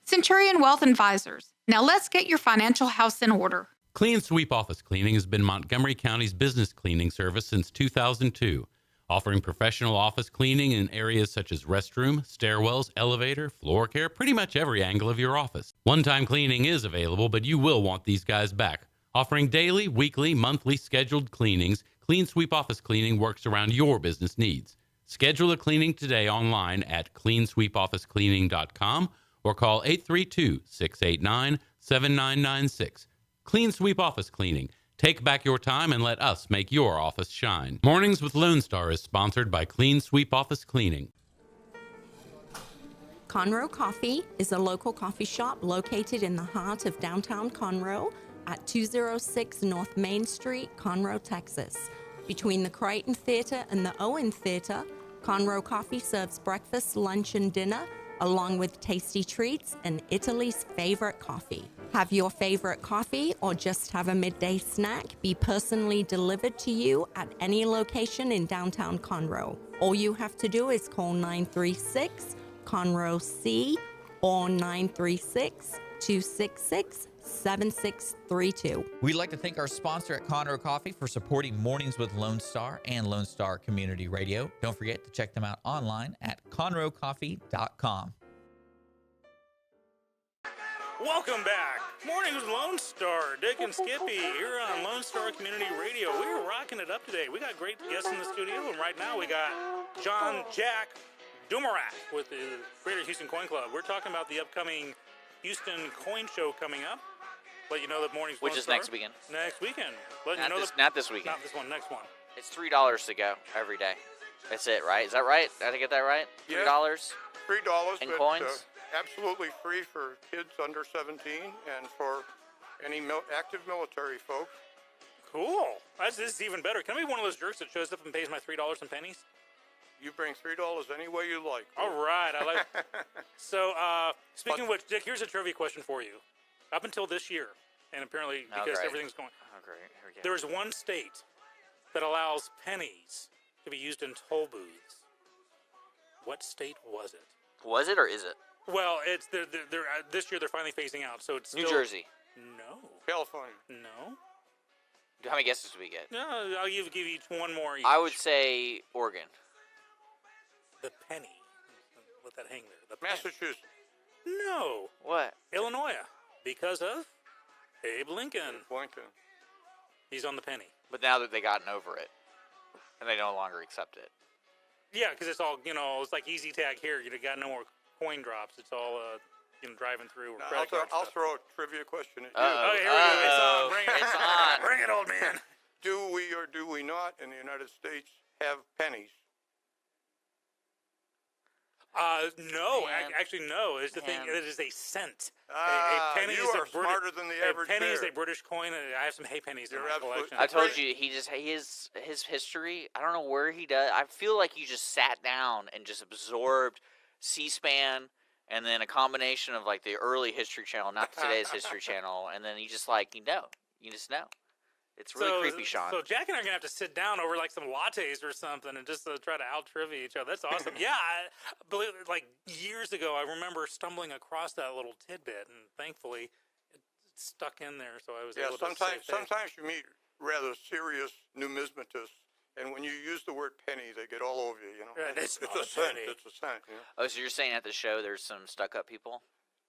Centurion Wealth Advisors. Now let's get your financial house in order. Clean Sweep Office Cleaning has been Montgomery County's business cleaning service since 2002, offering professional office cleaning in areas such as restroom, stairwells, elevator, floor care, pretty much every angle of your office. One-time cleaning is available, but you will want these guys back. Offering daily, weekly, monthly scheduled cleanings, Clean Sweep Office Cleaning works around your business needs. Schedule a cleaning today online at cleansweepofficecleaning.com or call 832-689-7996. Clean Sweep Office Cleaning. Take back your time and let us make your office shine. Mornings with Lone Star is sponsored by Clean Sweep Office Cleaning. Conroe Coffee is a local coffee shop located in the heart of downtown Conroe at 206 North Main Street, Conroe, Texas. Between the Crichton Theater and the Owen Theater, Conroe Coffee serves breakfast, lunch, and dinner, along with tasty treats and Italy's favorite coffee. Have your favorite coffee or just have a midday snack be personally delivered to you at any location in downtown Conroe. All you have to do is call 936-CONROE-C or 936-266-7632. We'd like to thank our sponsor at Conroe Coffee for supporting Mornings with Lone Star and Lone Star Community Radio. Don't forget to check them out online at conroecoffee.com. Welcome back. Morning with Lone Star, Dick and Skippy here on Lone Star Community Radio. We're rocking it up today. We got great guests in the studio, and right now we got Jack Dumarak with the Greater Houston Coin Club. We're talking about the upcoming Houston Coin Show coming up. Let you know that morning's Which Lone is Star. next weekend. Next weekend. Let you Not know this weekend. Not this one. Next one. It's $3 to go every day. That's it, right? Is that right? Did I get that right? $3? Yeah. $3 And but, coins? Absolutely free for kids under 17 and for any active military folks. Cool. This is even better. Can I be one of those jerks that shows up and pays my $3 and pennies? You bring $3 any way you like. All right. I like. So, speaking of which, Dick, here's a trivia question for you. Up until this year, and apparently because great. everything's going, Oh, great. Here we go. there is one state that allows pennies to be used in toll booths. What state was it? Was it or is it? Well, it's they're this year they're finally phasing out, so it's New still, Jersey. No, California. no. How many guesses do we get? No, I'll give each one more. Each. I would say Oregon. The penny. Let that hang there. The penny. Massachusetts. No, What? Illinois, because of Abe Lincoln. Lincoln. He's on the penny. But now that they've gotten over it, and they no longer accept it. Yeah, because it's all it's like easy tag here. You got no more coin drops. It's all driving through. Or Now, credit card I'll stuff. throw a trivia question at you. Uh-oh. Okay, here we go. It's on. Bring it. It's on. Bring it, old man. Do we or do we not in the United States have pennies? No, Man. actually, no. It's the thing. Man. It is a cent. Ah, a penny you is are a British, smarter than the average A penny is bear. a British coin, and I have some hay pennies in You're my absolute- collection. I told Right. you his history. I don't know where he does. I feel like he just sat down and just absorbed C-SPAN and then a combination of like the early History Channel, not today's History Channel, and then you just know. It's really creepy, Sean. So Jack and I are gonna have to sit down over like some lattes or something and just try to out trivia each other. That's awesome. Yeah, I believe like years ago, I remember stumbling across that little tidbit, and thankfully it stuck in there, so I was able to. Sometimes you meet rather serious numismatists, and when you use the word penny, they get all over you. You know, Right, it's not a a cent. penny. It's a cent. You know? Oh, so you're saying at the show there's some stuck-up people?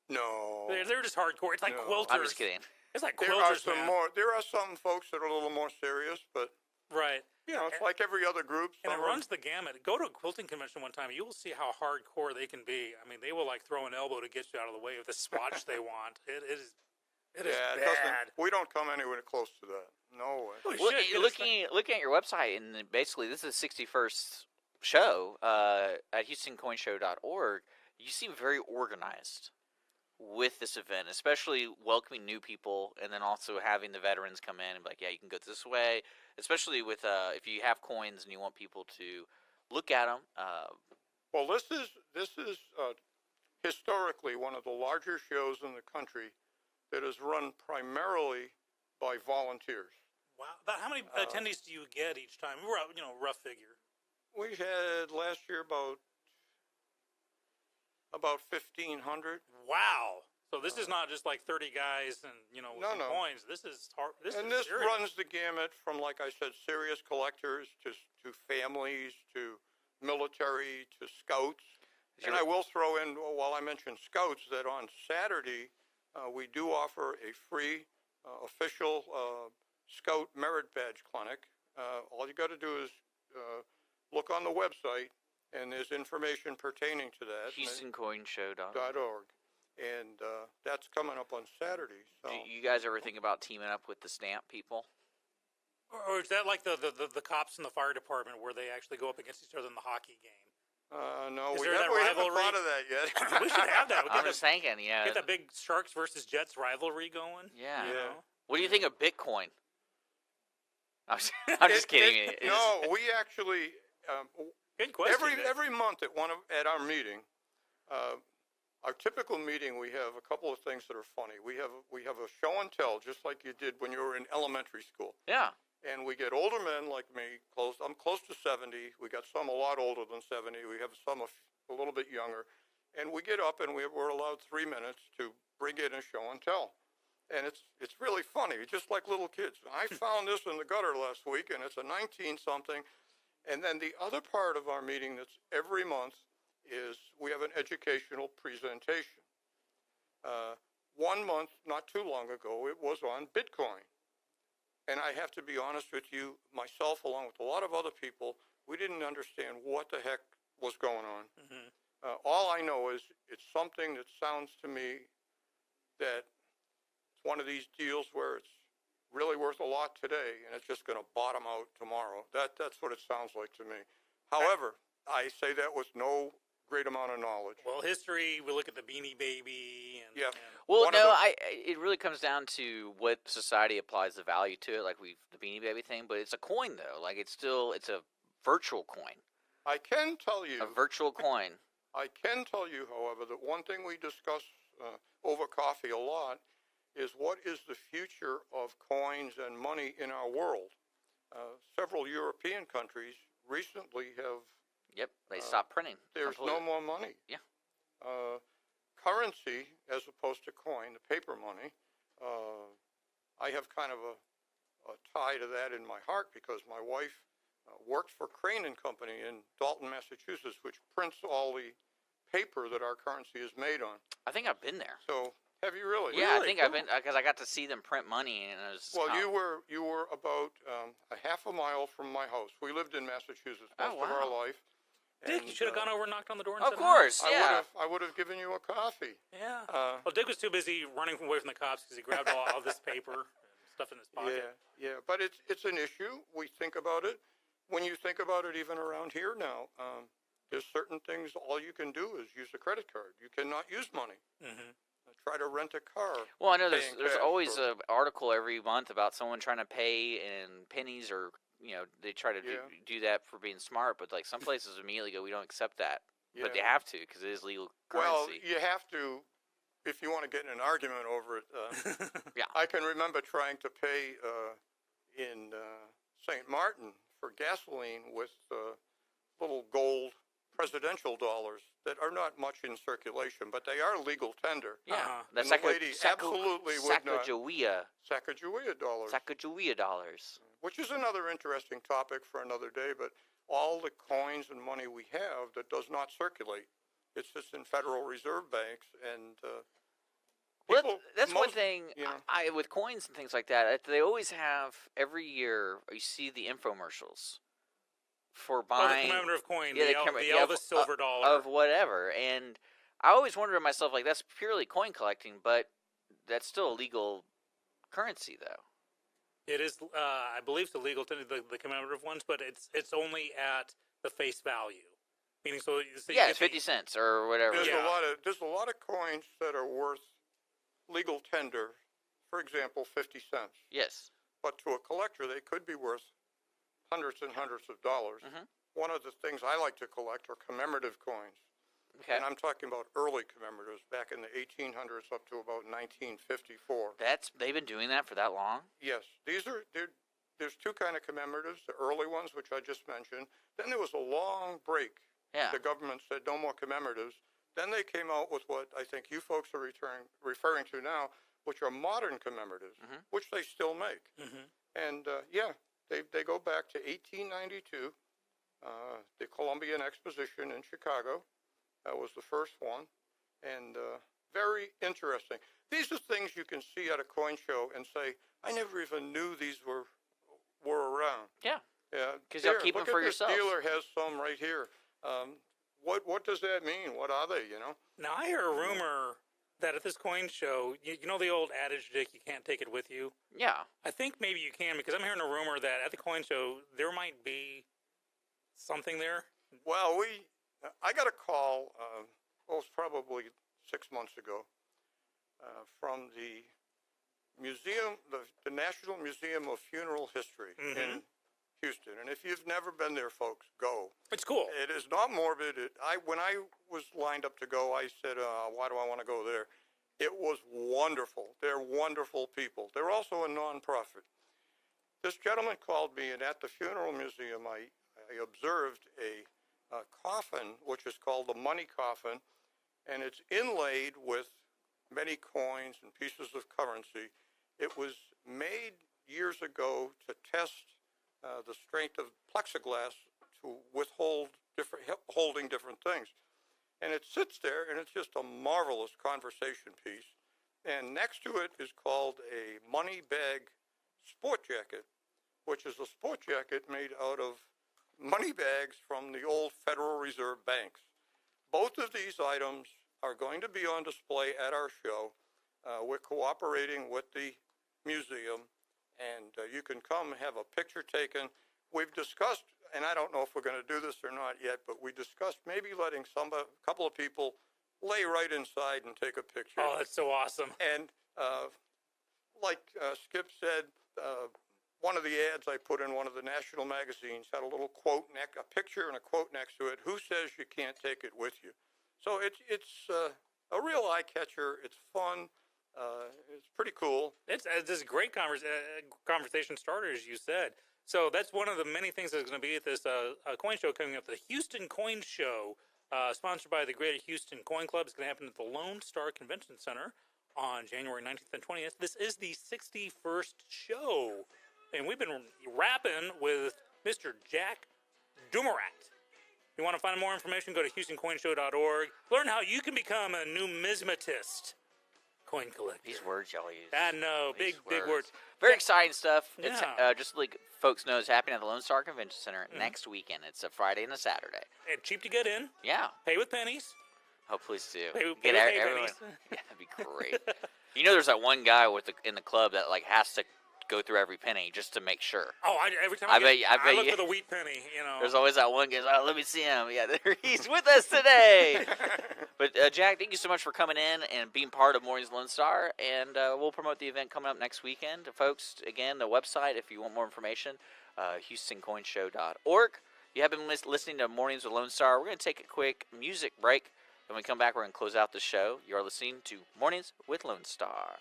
No. They're just hardcore. It's like No. quilters. I'm just kidding. It's like There are quilters, some man. more. There are some folks that are a little more serious, but Right. you know, it's like every other group. And it Some are- runs the gamut. Go to a quilting convention one time, you will see how hardcore they can be. I mean, they will like throw an elbow to get you out of the way of the swatch they want. It is yeah, it bad. doesn't. We don't come anywhere close to that. No way. We Well, should get looking at your website, and then basically this is the 61st show at HoustonCoinShow.org. You seem very organized with this event, especially welcoming new people, and then also having the veterans come in and be like, yeah, you can go this way. Especially with if you have coins and you want people to look at them. Well, this is historically one of the larger shows in the country that is run primarily by volunteers. Wow. About how many attendees do you get each time? We're rough figure. We had last year about 1,500. Wow. So this is not just like 30 guys and with some coins. This is hard. This This serious. runs the gamut from, like I said, serious collectors to families to military to scouts. And I will throw in, while I mentioned scouts, that on Saturday we do offer a free official Scout Merit Badge Clinic. All you got to do is look on the website, and there's information pertaining to that. HoustonCoinShow.org. And that's coming up on Saturday. So. Do you guys ever think about teaming up with the stamp people? Or is that like the cops in the fire department where they actually go up against each other in the hockey game? No, Is we there that haven't rivalry? thought of that yet. We should have that. I'm just thinking, Get that big Sharks versus Jets rivalry going. Yeah. You know? What do you think of Bitcoin? I'm just kidding. No, we actually Good question. every month at our meeting, our typical meeting, we have a couple of things that are funny. We have a show and tell, just like you did when you were in elementary school. Yeah. And we get older men like me. I'm close to 70. We got some a lot older than 70. We have some a little bit younger. And we get up and we're allowed 3 minutes to bring in a show and tell. And it's really funny, just like little kids. I found this in the gutter last week, and it's a 19-something. And then the other part of our meeting that's every month is we have an educational presentation. 1 month, not too long ago, it was on Bitcoin. And I have to be honest with you, myself, along with a lot of other people, we didn't understand what the heck was going on. Mm-hmm. All I know is it's something that sounds to me that it's one of these deals where it's really worth a lot today, and it's just going to bottom out tomorrow. That's what it sounds like to me. However, I say that with no great amount of knowledge. Well, history, we look at the Beanie Baby. Yeah. Well, no, it really comes down to what society applies the value to it, like the Beanie Baby thing. But it's a coin, though. Like it's a virtual coin. I can tell you. A virtual coin. I can tell you, however, that one thing we discuss over coffee a lot is what is the future of coins and money in our world. Several European countries recently have. Yep, they stopped printing. There's completely. no more money. Yeah. Currency, as opposed to coin, the paper money, I have kind of a tie to that in my heart because my wife worked for Crane and Company in Dalton, Massachusetts, which prints all the paper that our currency is made on. I think I've been there. So, have you really? Yeah, Really? I think I've been because I got to see them print money, and it was. Well, you were about a half a mile from my house. We lived in Massachusetts most of our life. Dick, you should have gone over and knocked on the door and Of said course, hi. yeah. I would have given you a coffee. Yeah. Well, Dick was too busy running away from the cops because he grabbed all this paper and stuff in his pocket. Yeah. But it's an issue. We think about it. When you think about it, even around here now, there's certain things. All you can do is use a credit card. You cannot use money. Mm-hmm. Try to rent a car. Well, I know there's cash always for- an article every month about someone trying to pay in pennies or they try to do that for being smart, but like some places immediately go, we don't accept that. But they have to because it is legal Well, currency. you have to if you want to get in an argument over it. Yeah. I can remember trying to pay in St. Martin for gasoline with little gold presidential dollars that are not much in circulation, but they are legal tender. Yeah. And the lady absolutely would not. Sacagawea dollars. Sacagawea dollars. Which is another interesting topic for another day, but all the coins and money we have that does not circulate. It's just in Federal Reserve banks, and well, that's one thing. I with coins and things like that. They always have every year. You see the infomercials for buying the commemorative coin, yeah, the Elvis silver dollar of whatever. And I always wondered to myself, like, that's purely coin collecting, but that's still a legal currency, though. It is, I believe, it's illegal to the commemorative ones, but it's only at the face value. Meaning, so yeah, it's 50 cents or whatever. There's a lot of coins that are worth legal tender. For example, 50 cents. Yes. But to a collector, they could be worth hundreds and hundreds of dollars. Mm-hmm. One of the things I like to collect are commemorative coins. Okay. And I'm talking about early commemoratives back in the 1800s up to about 1954. They've been doing that for that long? Yes. There's two kind of commemoratives, the early ones, which I just mentioned. Then there was a long break. Yeah. The government said no more commemoratives. Then they came out with what I think you folks are referring to now, which are modern commemoratives, which they still make. Mm-hmm. And, they go back to 1892, the Columbian Exposition in Chicago. That was the first one. And very interesting. These are things you can see at a coin show and say, I never even knew these were around. Yeah. Yeah. Because you'll keep them for yourself. This dealer has some right here. What does that mean? What are they, Now, I hear a rumor that at this coin show, you know the old adage, Dick, you can't take it with you? Yeah. I think maybe you can, because I'm hearing a rumor that at the coin show, there might be something there. Well, I got a call, it was probably 6 months ago, from the museum, the National Museum of Funeral History in Houston. And if you've never been there, folks, go. It's cool. It is not morbid. When I was lined up to go, I said, why do I want to go there? It was wonderful. They're wonderful people. They're also a nonprofit. This gentleman called me, and at the funeral museum, I observed a coffin, which is called the money coffin, and it's inlaid with many coins and pieces of currency. It was made years ago to test the strength of plexiglass to holding different things. And it sits there, and it's just a marvelous conversation piece. And next to it is called a money bag sport jacket, which is a sport jacket made out of money bags from the old Federal Reserve banks. Both of these items are going to be on display at our show. We're cooperating with the museum, and you can come have a picture taken. We've discussed, and I don't know if we're going to do this or not yet, but we discussed maybe letting a couple of people lay right inside and take a picture. Oh, that's so awesome. And like Skip said, one of the ads I put in one of the national magazines had a little quote, a picture and a quote next to it. Who says you can't take it with you? So it's a real eye catcher. It's fun. It's pretty cool. This is a great conversation starter, as you said. So that's one of the many things that's going to be at this coin show coming up. The Houston Coin Show, sponsored by the Greater Houston Coin Club, is going to happen at the Lone Star Convention Center on January 19th and 20th. This is the 61st show, and we've been rapping with Mr. Jack Dumorat. If you want to find more information, go to HoustonCoinShow.org. Learn how you can become a numismatist coin collector. These words y'all use. I know, big words. Very exciting stuff. Yeah. It's just like folks know, it's happening at the Lone Star Convention Center next weekend. It's a Friday and a Saturday. And cheap to get in. Yeah. Pay with pennies. Oh, please do. Pay with everyone. pennies. Yeah, that'd be great. You know, there's that one guy in the club that like has to go through every penny just to make sure. Oh, every time I I look you- for the wheat penny, There's always that one guy. Oh, let me see him. Yeah, he's with us today. But Jack, thank you so much for coming in and being part of Morning's Lone Star. And we'll promote the event coming up next weekend, folks. Again, the website if you want more information, HoustonCoinshow.org. You have been listening to Mornings with Lone Star. We're going to take a quick music break. When we come back, we're going to close out the show. You are listening to Mornings with Lone Star.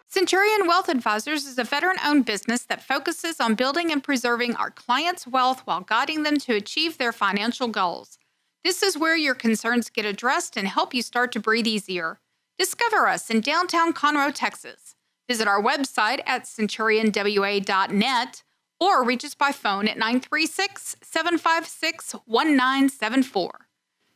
Centurion Wealth Advisors is a veteran-owned business that focuses on building and preserving our clients' wealth while guiding them to achieve their financial goals. This is where your concerns get addressed and help you start to breathe easier. Discover us in downtown Conroe, Texas. Visit our website at centurionwa.net or reach us by phone at 936-756-1974.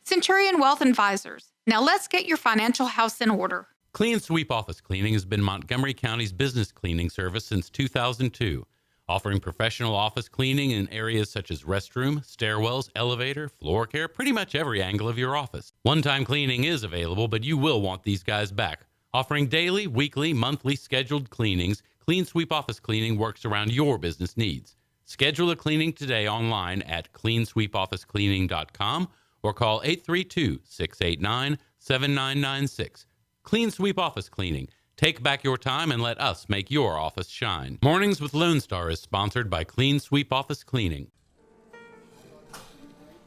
Centurion Wealth Advisors. Now let's get your financial house in order. Clean Sweep Office Cleaning has been Montgomery County's business cleaning service since 2002, offering professional office cleaning in areas such as restroom, stairwells, elevator, floor care, pretty much every angle of your office. One-time cleaning is available, but you will want these guys back. Offering daily, weekly, monthly scheduled cleanings, Clean Sweep Office Cleaning works around your business needs. Schedule a cleaning today online at cleansweepofficecleaning.com or call 832-689-7996. Clean Sweep Office Cleaning. Take back your time and let us make your office shine. Mornings with Lone Star is sponsored by Clean Sweep Office Cleaning.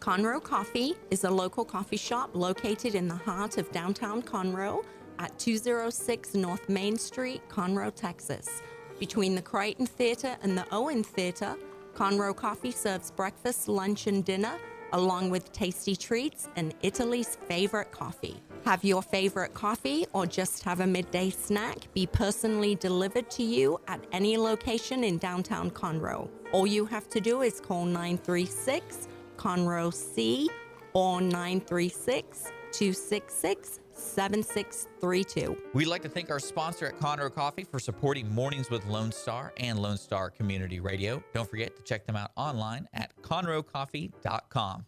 Conroe Coffee is a local coffee shop located in the heart of downtown Conroe at 206 North Main Street, Conroe, Texas. Between the Crichton Theater and the Owen Theater, Conroe Coffee serves breakfast, lunch, and dinner, along with tasty treats and Italy's favorite coffee. Have your favorite coffee or just have a midday snack be personally delivered to you at any location in downtown Conroe. All you have to do is call 936-CONROE-C or 936-266-7632. We'd like to thank our sponsor at Conroe Coffee for supporting Mornings with Lone Star and Lone Star Community Radio. Don't forget to check them out online at conroecoffee.com.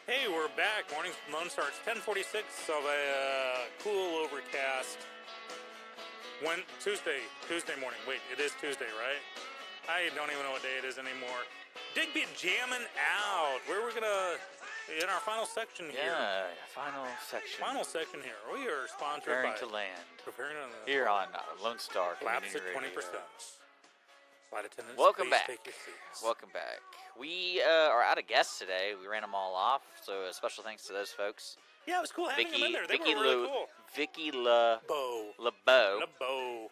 Hey, we're back. Mornings with Lone Star. It's 10:46 of a cool overcast Tuesday morning. Wait, it is Tuesday, right? I don't even know what day it is anymore. Digby jamming out. Where we're gonna in our final section here. Yeah, final section. Final section here. We are sponsored Preparing by to land. Preparing to land. Here on Lone Star Flaps Community at Radio. 20%. Flight attendants, Welcome please back. take your seats. Welcome back. We are out of guests today. We ran them all off, so a special thanks to those folks. Yeah, it was cool having them in there. They Vicky were really cool. Vicky Bo. LeBeau, LeBeau.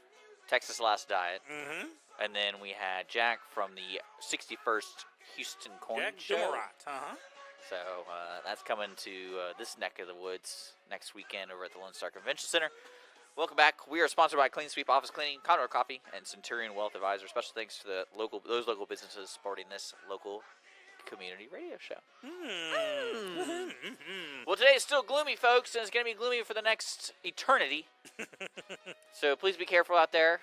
Texas Last Diet. Mm-hmm. And then we had Jack from the 61st Houston Coin Jack Show. Dumarat. Uh-huh. So that's coming to this neck of the woods next weekend over at the Lone Star Convention Center. Welcome back. We are sponsored by Clean Sweep Office Cleaning, Conroe Coffee, and Centurion Wealth Advisor. Special thanks to those local businesses supporting this local community radio show. Well, today is still gloomy, folks, and it's going to be gloomy for the next eternity. So please be careful out there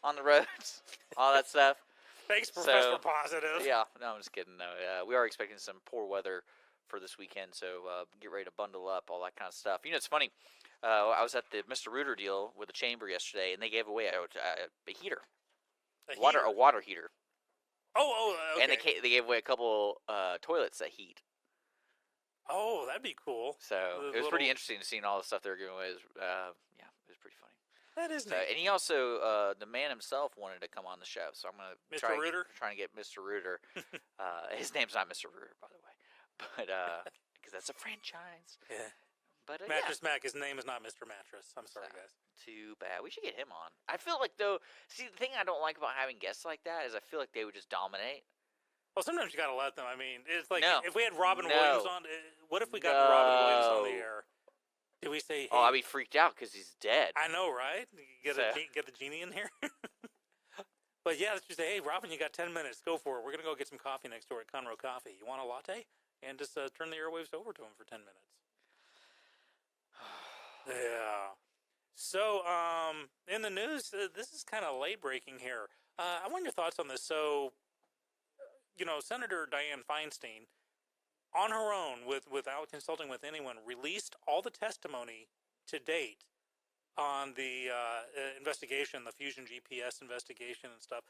on the roads, all that stuff. Thanks, Professor Positive. Yeah, no, I'm just kidding. No, we are expecting some poor weather for this weekend, so get ready to bundle up, all that kind of stuff. You know, it's funny. I was at the Mr. Rooter deal with the chamber yesterday, and they gave away a heater, a water heater. Okay. And they gave away a couple toilets that heat. Oh, that'd be cool. So it was pretty interesting to see all the stuff they were giving away. It was pretty funny. That is So, neat. and he also, the man himself wanted to come on the show, so I'm going to trying to get Mr. Rooter. His name's not Mr. Rooter, by the way, but because that's a franchise. Yeah. But Mattress Mac, his name is not Mr. Mattress. I'm sorry, guys. Too bad. We should get him on. I feel like, though, see, the thing I don't like about having guests like that is I feel like they would just dominate. Well, sometimes you got to let them. I mean, it's like No. if we had Robin No. Williams on, what if we got Robin Williams on the No. air? Did we say, hey, Oh, I'd be freaked out because he's dead. I know, right? Get the genie in here. But yeah, let's just say, hey, Robin, you got 10 minutes. Go for it. We're going to go get some coffee next door at Conroe Coffee. You want a latte? And just turn the airwaves over to him for 10 minutes. Yeah. So, in the news, this is kind of late breaking here. I want your thoughts on this. So, Senator Dianne Feinstein, on her own, without consulting with anyone, released all the testimony to date on the investigation, the Fusion GPS investigation and stuff.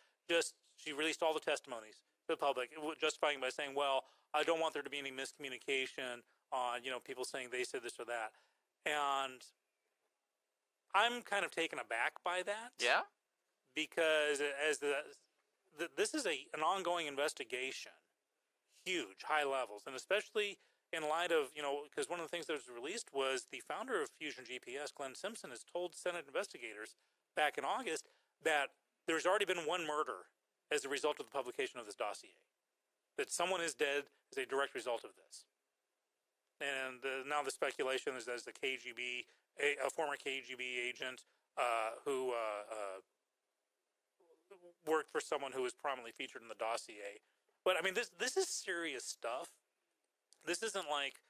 She released all the testimonies to the public, justifying by saying, well, I don't want there to be any miscommunication on, people saying they said this or that. And I'm kind of taken aback by that. Yeah? because this is an ongoing investigation, huge, high levels, and especially in light of, because one of the things that was released was the founder of Fusion GPS, Glenn Simpson, has told Senate investigators back in August that there's already been one murder as a result of the publication of this dossier, that someone is dead as a direct result of this. And now the speculation is that the KGB, a former KGB agent who worked for someone who was prominently featured in the dossier. But I mean, this is serious stuff. This isn't like,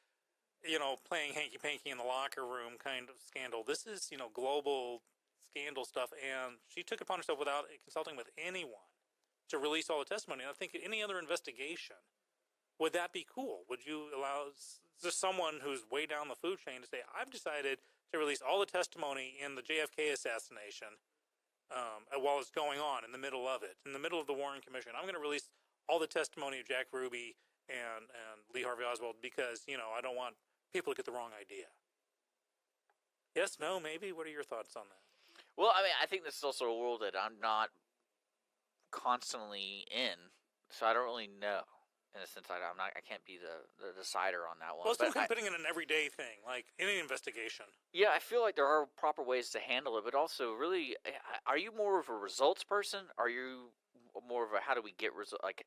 playing hanky-panky in the locker room kind of scandal. This is, global scandal stuff. And she took it upon herself without consulting with anyone to release all the testimony. And I think any other investigation, would that be cool? Would you allow just someone who's way down the food chain to say, I've decided to release all the testimony in the JFK assassination while it's going on, in the middle of it, in the middle of the Warren Commission. I'm going to release all the testimony of Jack Ruby and Lee Harvey Oswald because, I don't want people to get the wrong idea. Yes, no, maybe? What are your thoughts on that? Well, I mean, I think this is also a world that I'm not constantly in, so I don't really know. In a sense, I can't be the decider on that one. Well, it's kind of putting it in an everyday thing, like any investigation. Yeah, I feel like there are proper ways to handle it, but also, really, are you more of a results person? Are you more of a how do we get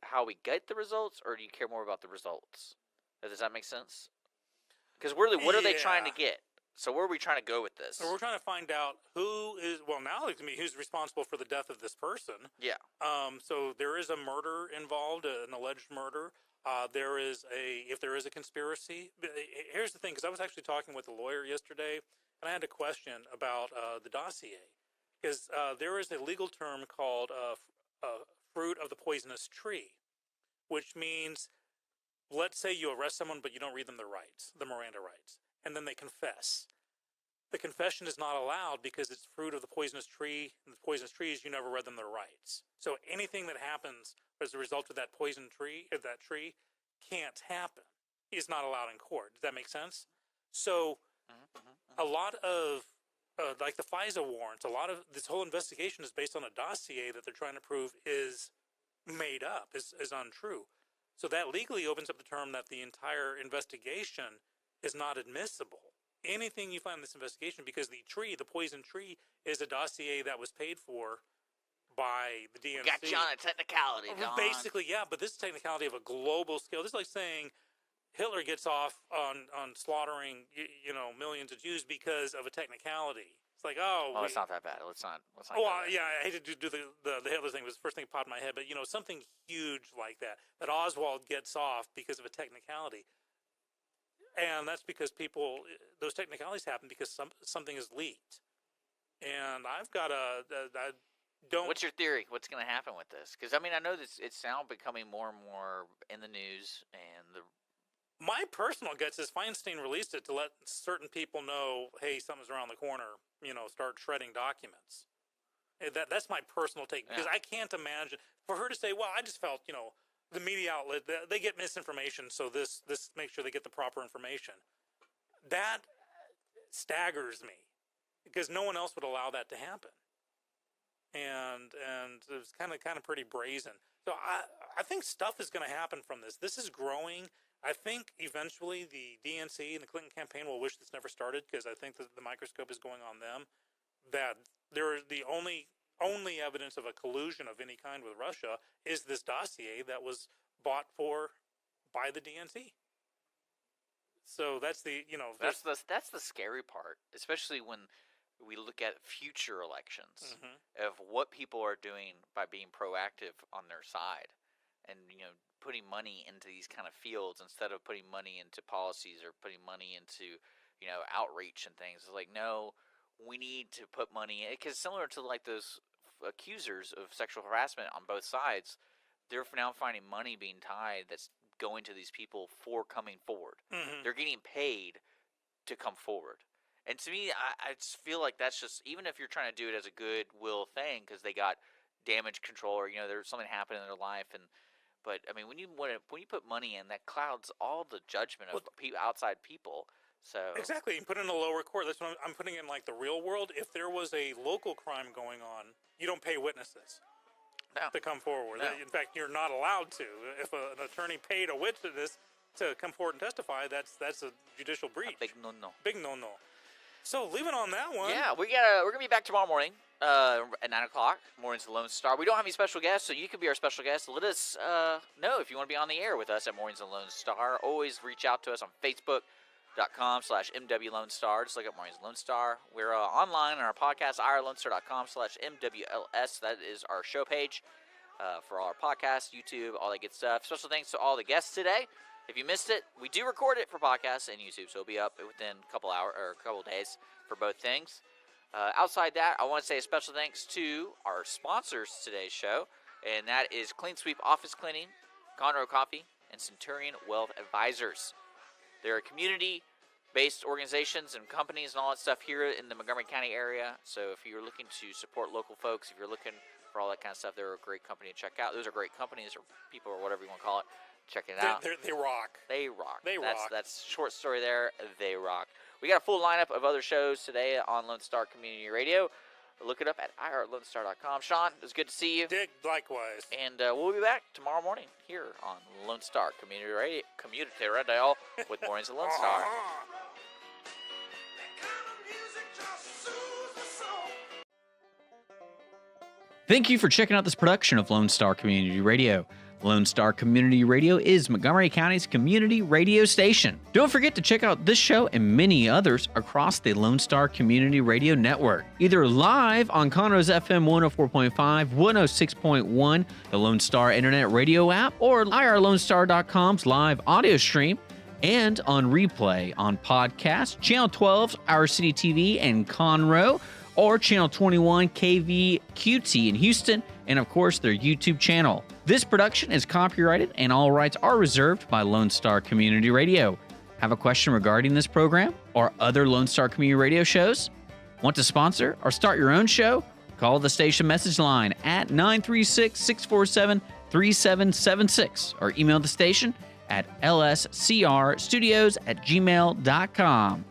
how we get the results, or do you care more about the results? Does that make sense? Because really, what are they trying to get? So where are we trying to go with this? So we're trying to find out now it's going to be who's responsible for the death of this person. Yeah. So there is a murder involved, an alleged murder. If there is a conspiracy. Here's the thing, because I was actually talking with a lawyer yesterday, and I had a question about the dossier. Because there is a legal term called fruit of the poisonous tree, which means, let's say you arrest someone, but you don't read them their rights, the Miranda rights, and then they confess. The confession is not allowed because it's fruit of the poisonous tree, and the poisonous trees, you never read them their rights. So anything that happens as a result of that poison tree, or that tree, can't happen. It's not allowed in court. Does that make sense? So a lot of, like the FISA warrants, a lot of this whole investigation is based on a dossier that they're trying to prove is made up, is untrue. So that legally opens up the term that the entire investigation is not admissible. Anything you find in this investigation, because the poison tree, is a dossier that was paid for by the DNC. Got you on a technicality, Don. Basically, yeah, but this is technicality of a global scale. This is like saying Hitler gets off on slaughtering, millions of Jews because of a technicality. It's like, it's not that bad. Let's not. Yeah, I hate to do the Hitler thing. It was the first thing that popped in my head, but something huge like that Oswald gets off because of a technicality. And that's because those technicalities happen because something is leaked. And I've got What's your theory? What's going to happen with this? Because, I mean, I know it's now becoming more and more in the news. My personal guess is Feinstein released it to let certain people know, hey, something's around the corner, start shredding documents. That's my personal take. Because I can't imagine, for her to say, well, I just felt, the media outlet, they get misinformation, so this makes sure they get the proper information. That staggers me, because no one else would allow that to happen. And it was kind of pretty brazen. So I think stuff is going to happen from this. This is growing. I think eventually the DNC and the Clinton campaign will wish this never started, because I think that the microscope is going on them. That they're the only evidence of a collusion of any kind with Russia is this dossier that was bought for by the DNC. So that's the that's the scary part, especially when we look at future elections of what people are doing by being proactive on their side, and putting money into these kind of fields instead of putting money into policies or putting money into outreach and things. It's like, no, we need to put money in, because similar to like those accusers of sexual harassment on both sides, they're now finding money being tied that's going to these people for coming forward. They're getting paid to come forward. And to me, I just feel like that's just, even if you're trying to do it as a goodwill thing because they got damage control or there's something happened in their life, but I mean when you put money in, that clouds all the judgment of outside people. So Exactly. You put in a lower court. That's what I'm putting in, like the real world. If there was a local crime going on, you don't pay witnesses to come forward. No. In fact, you're not allowed to. If an attorney paid a witness to come forward and testify, that's a judicial breach. big no. Big no. So leaving on that one. Yeah, we're gonna be back tomorrow morning at 9 o'clock. Mornings of the Lone Star. We don't have any special guests, so you could be our special guest. Let us know if you want to be on the air with us at Mornings of the Lone Star. Always reach out to us on Facebook.com/MW Lone Star. Just look up Mornings of the Lone Star. We're online on our podcast, irlonestar.com/MWLS. That is our show page for all our podcasts, YouTube, all that good stuff. Special thanks to all the guests today. If you missed it, we do record it for podcasts and YouTube, so it'll be up within a couple hours or a couple days for both things. Outside that, I want to say a special thanks to our sponsors today's show, and that is Clean Sweep Office Cleaning, Conroe Coffee, and Centurion Wealth Advisors. They're community-based organizations and companies and all that stuff here in the Montgomery County area. So if you're looking to support local folks, if you're looking for all that kind of stuff, they're a great company to check out. Those are great companies or people or whatever you want to call it. Check it out. They rock. They rock. They rock. That's short story there. They rock. We got a full lineup of other shows today on Lone Star Community Radio. Look it up at irlonestar.com. Sean, it was good to see you. Dick, likewise. And we'll be back tomorrow morning here on Lone Star Community Radio with Mornings of Lone Star. Thank you for checking out this production of Lone Star Community Radio. Lone Star Community Radio is Montgomery County's community radio station. Don't forget to check out this show and many others across the Lone Star Community Radio Network, either live on Conroe's FM 104.5, 106.1, the Lone Star Internet Radio app, or irlonestar.com's live audio stream, and on replay on podcast, Channel 12's Our City TV in Conroe, or Channel 21 KVQT in Houston, and of course their YouTube channel. This production is copyrighted and all rights are reserved by Lone Star Community Radio. Have a question regarding this program or other Lone Star Community Radio shows? Want to sponsor or start your own show? Call the station message line at 936-647-3776 or email the station at lscrstudios@gmail.com.